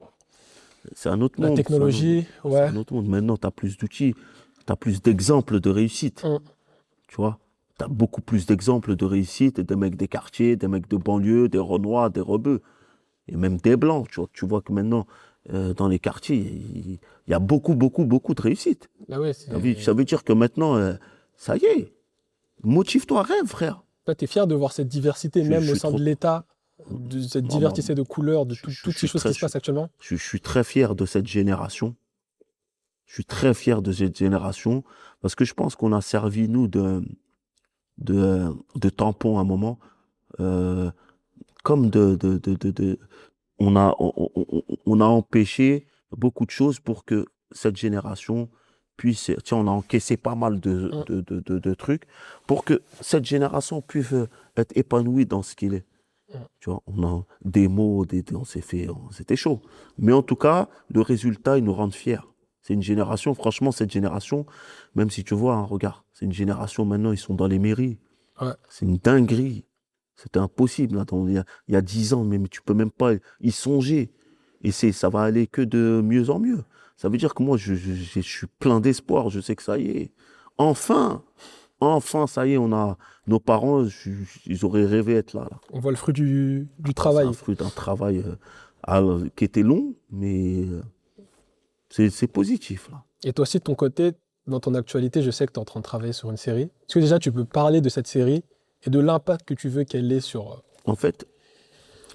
C'est un autre La monde. technologie, C'est ouais. un autre monde. Maintenant, tu as plus d'outils, tu as plus d'exemples de réussite. Tu vois, tu as beaucoup plus d'exemples de réussite, des mecs des quartiers, des mecs de banlieue, des Renois, des Rebeux, et même des Blancs. Tu vois que maintenant, dans les quartiers, il y a beaucoup de réussite. Ah ouais, Ça veut dire que maintenant, ça y est, motive-toi, rêve, frère. Toi, tu es fier de voir cette diversité, même au sein de l'État, de cette diversité de couleurs, de toutes ces choses qui se passent actuellement? Je suis très fier de cette génération. Je suis très fier de cette génération parce que je pense qu'on a servi, nous, de tampon à un moment. Comme on a empêché beaucoup de choses pour que cette génération puisse. Tiens, on a encaissé pas mal de trucs pour que cette génération puisse être épanouie dans ce qu'il est. Tu vois, on a des mots, c'était chaud. Mais en tout cas, le résultat, il nous rend fiers. C'est une génération, franchement, cette génération, même si tu vois, regarde, c'est une génération, maintenant, ils sont dans les mairies. Ouais. C'est une dinguerie. C'était impossible. Attends, il y a 10 ans, mais tu peux même pas y songer. Et ça va aller que de mieux en mieux. Ça veut dire que moi, je suis plein d'espoir. Je sais que ça y est. Enfin, ça y est, nos parents, ils auraient rêvé d'être là. On voit le fruit du travail. C'est un fruit d'un travail qui était long, mais c'est positif, là. Et toi aussi, de ton côté, dans ton actualité, je sais que tu es en train de travailler sur une série. Est-ce que déjà, tu peux parler de cette série et de l'impact que tu veux qu'elle ait sur... En fait,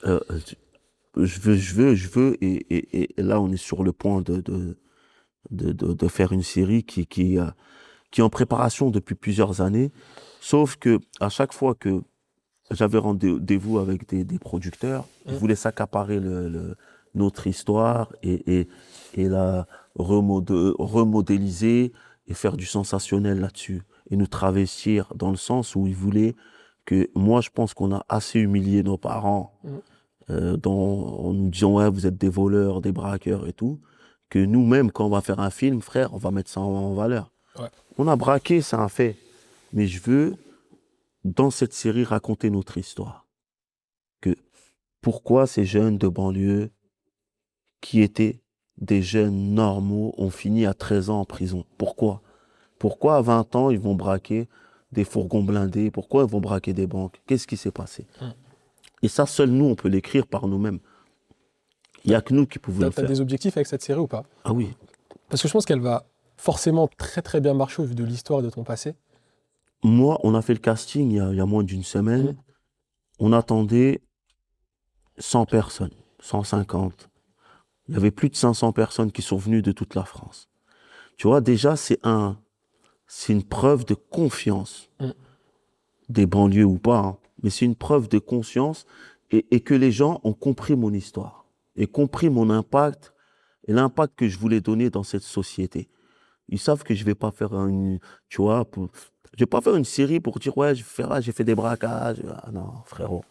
je veux, et là, on est sur le point de faire une série qui est en préparation depuis plusieurs années. Sauf que à chaque fois que j'avais rendez-vous avec des producteurs, ils voulaient s'accaparer notre histoire et la remodéliser et faire du sensationnel là-dessus. Et nous travestir dans le sens où ils voulaient que... Moi, je pense qu'on a assez humilié nos parents en nous disant « Ouais, vous êtes des voleurs, des braqueurs et tout », que nous-mêmes, quand on va faire un film, frère, on va mettre ça en valeur. Ouais. On a braqué, c'est un fait. Mais je veux, dans cette série, raconter notre histoire. Que pourquoi ces jeunes de banlieue qui étaient des jeunes normaux ont fini à 13 ans en prison. Pourquoi à 20 ans, ils vont braquer des fourgons blindés? Pourquoi ils vont braquer des banques? Qu'est-ce qui s'est passé? Et ça, seul nous, on peut l'écrire par nous-mêmes. Il n'y a que nous qui pouvons le faire. Tu as des objectifs avec cette série ou pas? Ah oui. Parce que je pense qu'elle va forcément très très bien marcher au vu de l'histoire de ton passé. Moi, on a fait le casting il y a moins d'une semaine. On attendait 100 personnes, 150. Il y avait plus de 500 personnes qui sont venues de toute la France. Tu vois, déjà, c'est une preuve de confiance. Des banlieues ou pas, hein. Mais c'est une preuve de conscience et que les gens ont compris mon histoire et compris mon impact et l'impact que je voulais donner dans cette société. Ils savent que je ne vais pas faire tu vois, Je vais pas faire une série pour dire, ouais, j'ai fait des braquages. Ah non, frérot.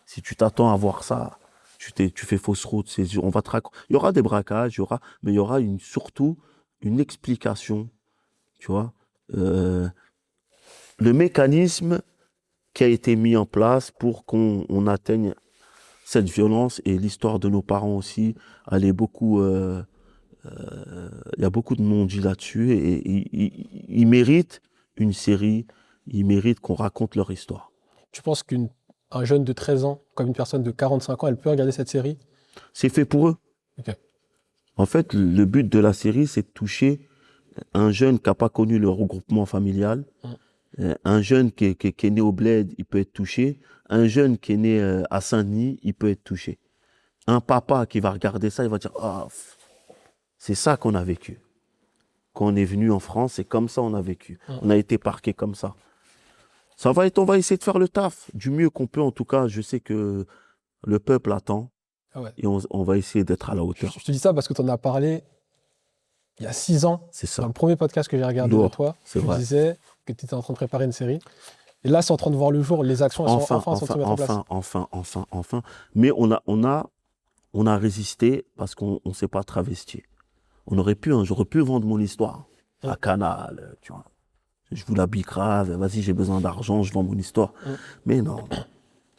Si tu t'attends à voir ça, tu fais fausse route. On va te il y aura des braquages, mais il y aura surtout une explication, tu vois. Le mécanisme qui a été mis en place pour qu'on atteigne cette violence et l'histoire de nos parents aussi, il y a beaucoup de non-dits là-dessus et ils méritent une série, ils méritent qu'on raconte leur histoire. Tu penses qu'un jeune de 13 ans, comme une personne de 45 ans, elle peut regarder cette série? C'est fait pour eux. Ok. En fait, le but de la série, c'est de toucher un jeune qui n'a pas connu le regroupement familial. Un jeune qui est né au Bled, il peut être touché. Un jeune qui est né à Saint-Denis, il peut être touché. Un papa qui va regarder ça, il va dire « Ah, c'est ça qu'on a vécu. Quand on est venu en France, c'est comme ça on a vécu. On a été parqué comme ça. » On va essayer de faire le taf du mieux qu'on peut. En tout cas, je sais que le peuple attend. Ah ouais. Et on va essayer d'être à la hauteur. Je te dis ça parce que tu en as parlé il y a 6 ans. C'est ça. Dans le premier podcast que j'ai regardé de toi, tu disais que tu étais en train de préparer une série. Et là, c'est en train de voir le jour. Les actions, elles sont enfin en train de se mettre en place. Enfin. Mais on a résisté parce qu'on ne s'est pas travesti. J'aurais pu vendre mon histoire à Canal, tu vois. Je vous l'habille grave, vas-y, j'ai besoin d'argent, je vends mon histoire. Mais non,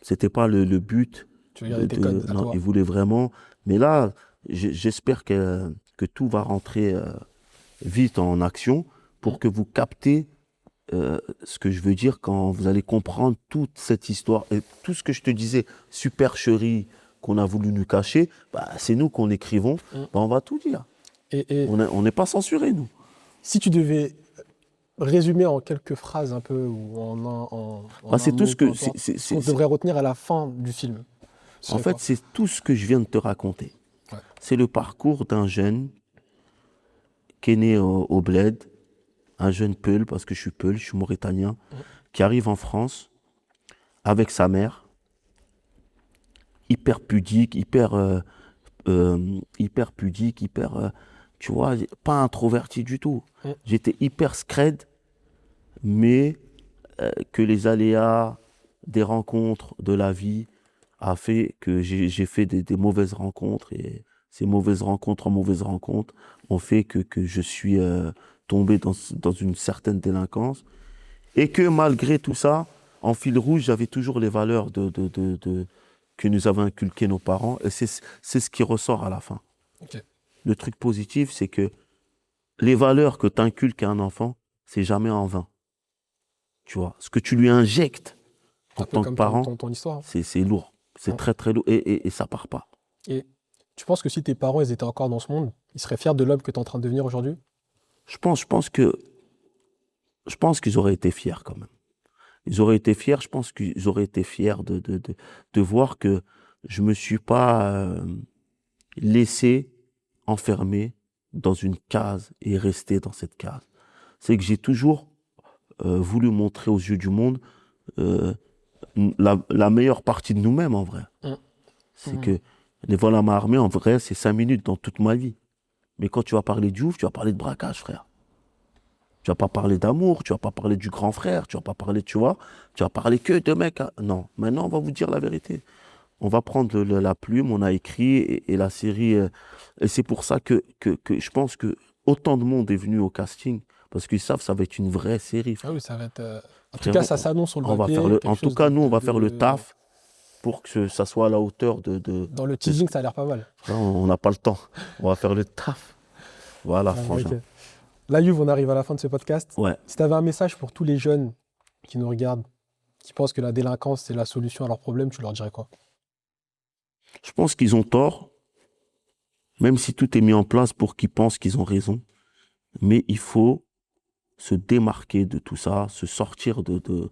c'était pas le but. Tu veux garder tes codes à non, toi. il voulait vraiment. Mais là, j'espère que tout va rentrer vite en action pour que vous captez ce que je veux dire quand vous allez comprendre toute cette histoire. Et tout ce que je te disais, supercherie qu'on a voulu nous cacher, c'est nous qu'on écrivons, on va tout dire. Et On n'est pas censurés, nous. si tu devais résumer en quelques phrases un peu, ou c'est tout ce que... ce qu'on devrait retenir à la fin du film. En fait, c'est tout ce que je viens de te raconter. Ouais. C'est le parcours d'un jeune qui est né au Bled, un jeune Peul, parce que je suis Peul, je suis mauritanien, qui arrive en France avec sa mère, hyper pudique, hyper tu vois, pas introverti du tout. J'étais hyper scred, mais que les aléas des rencontres de la vie a fait que j'ai fait des mauvaises rencontres, et ces mauvaises rencontres ont fait que je suis tombé dans une certaine délinquance, et que malgré tout ça, en fil rouge, j'avais toujours les valeurs que nous avaient inculquées nos parents, et c'est ce qui ressort à la fin. Okay. Le truc positif, c'est que les valeurs que tu inculques à un enfant, c'est jamais en vain. Tu vois, ce que tu lui injectes en tant que parent, ton histoire. C'est lourd. C'est très, très lourd. Et ça part pas. Et tu penses que si tes parents ils étaient encore dans ce monde, ils seraient fiers de l'homme que tu es en train de devenir aujourd'hui? Je pense qu'ils auraient été fiers quand même. Ils auraient été fiers. Je pense qu'ils auraient été fiers de voir que je me suis pas laissé enfermer dans une case et rester dans cette case. C'est que j'ai toujours voulu montrer aux yeux du monde la meilleure partie de nous-mêmes, en vrai. C'est que les vols à main armée, en vrai, c'est 5 minutes dans toute ma vie. Mais quand tu vas parler d'ouf, tu vas parler de braquage, frère. Tu vas pas parler d'amour, tu vas pas parler du grand frère, tu vas pas parler, tu vas parler que de mecs. Non, maintenant, on va vous dire la vérité. On va prendre la plume, on a écrit, et la série... et c'est pour ça que je pense que autant de monde est venu au casting, parce qu'ils savent que ça va être une vraie série. Ah oui, ça va être... En tout cas, ça s'annonce sur le papier. En tout cas, nous, on va faire le taf pour que ça soit à la hauteur de... Dans le teasing, ça a l'air pas mal. Non, on n'a pas le temps. On va faire le taf. Voilà, franchement. Okay. Là, Youv, on arrive à la fin de ce podcast. Ouais. Si tu avais un message pour tous les jeunes qui nous regardent, qui pensent que la délinquance, c'est la solution à leurs problèmes, tu leur dirais quoi? Je pense qu'ils ont tort, même si tout est mis en place pour qu'ils pensent qu'ils ont raison. Mais il faut se démarquer de tout ça, se sortir de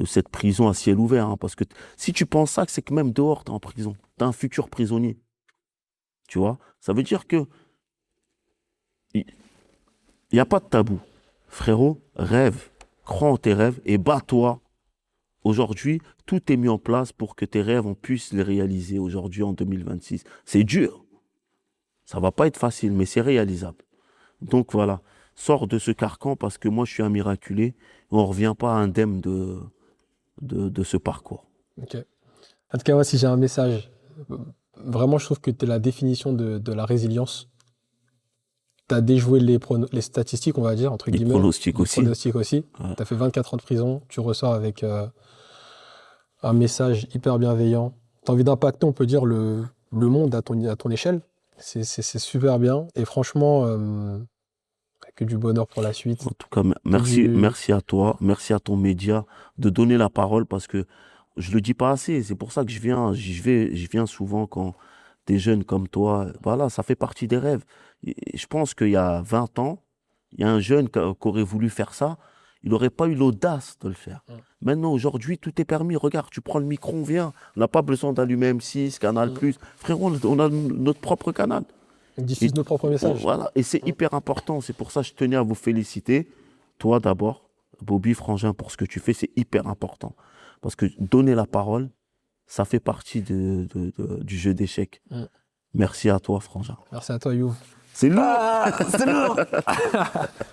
cette prison à ciel ouvert. Hein, parce que si tu penses ça, c'est que même dehors, tu es en prison. Tu es un futur prisonnier. Tu vois? Ça veut dire que il n'y a pas de tabou. Frérot, rêve, crois en tes rêves et bats-toi. Aujourd'hui, tout est mis en place pour que tes rêves, on puisse les réaliser aujourd'hui en 2026. C'est dur. Ça ne va pas être facile, mais c'est réalisable. Donc voilà, sors de ce carcan parce que moi, je suis un miraculé. Et on ne revient pas indemne de ce parcours. Ok. En tout cas, moi, si j'ai un message, vraiment, je trouve que tu es la définition de la résilience. Tu as déjoué les statistiques, on va dire, entre Les guillemets. pronostics Les aussi. pronostics aussi. Ouais. Tu as fait 24 ans de prison, tu ressors avec un message hyper bienveillant. Tu as envie d'impacter, on peut dire, le monde à ton échelle. C'est super bien. Et franchement, que du bonheur pour la suite. En tout cas, merci, Du- merci à toi, merci à ton média de donner la parole parce que je le dis pas assez. C'est pour ça que je viens souvent quand des jeunes comme toi. Voilà, ça fait partie des rêves. Et je pense qu'il y a 20 ans, il y a un jeune qui aurait voulu faire ça, il n'aurait pas eu l'audace de le faire. Mm. Maintenant, aujourd'hui, tout est permis. Regarde, tu prends le micro, on vient. On n'a pas besoin d'allumer M6, Canal+. Frérot, on a notre propre canal. On diffuse nos propres messages. Voilà, et c'est hyper important. C'est pour ça que je tenais à vous féliciter. Toi d'abord, Bobby Frangin, pour ce que tu fais, c'est hyper important. Parce que donner la parole, ça fait partie du jeu d'échecs. Mm. Merci à toi, Frangin. Merci à toi, You. C'est lourd. C'est lourd.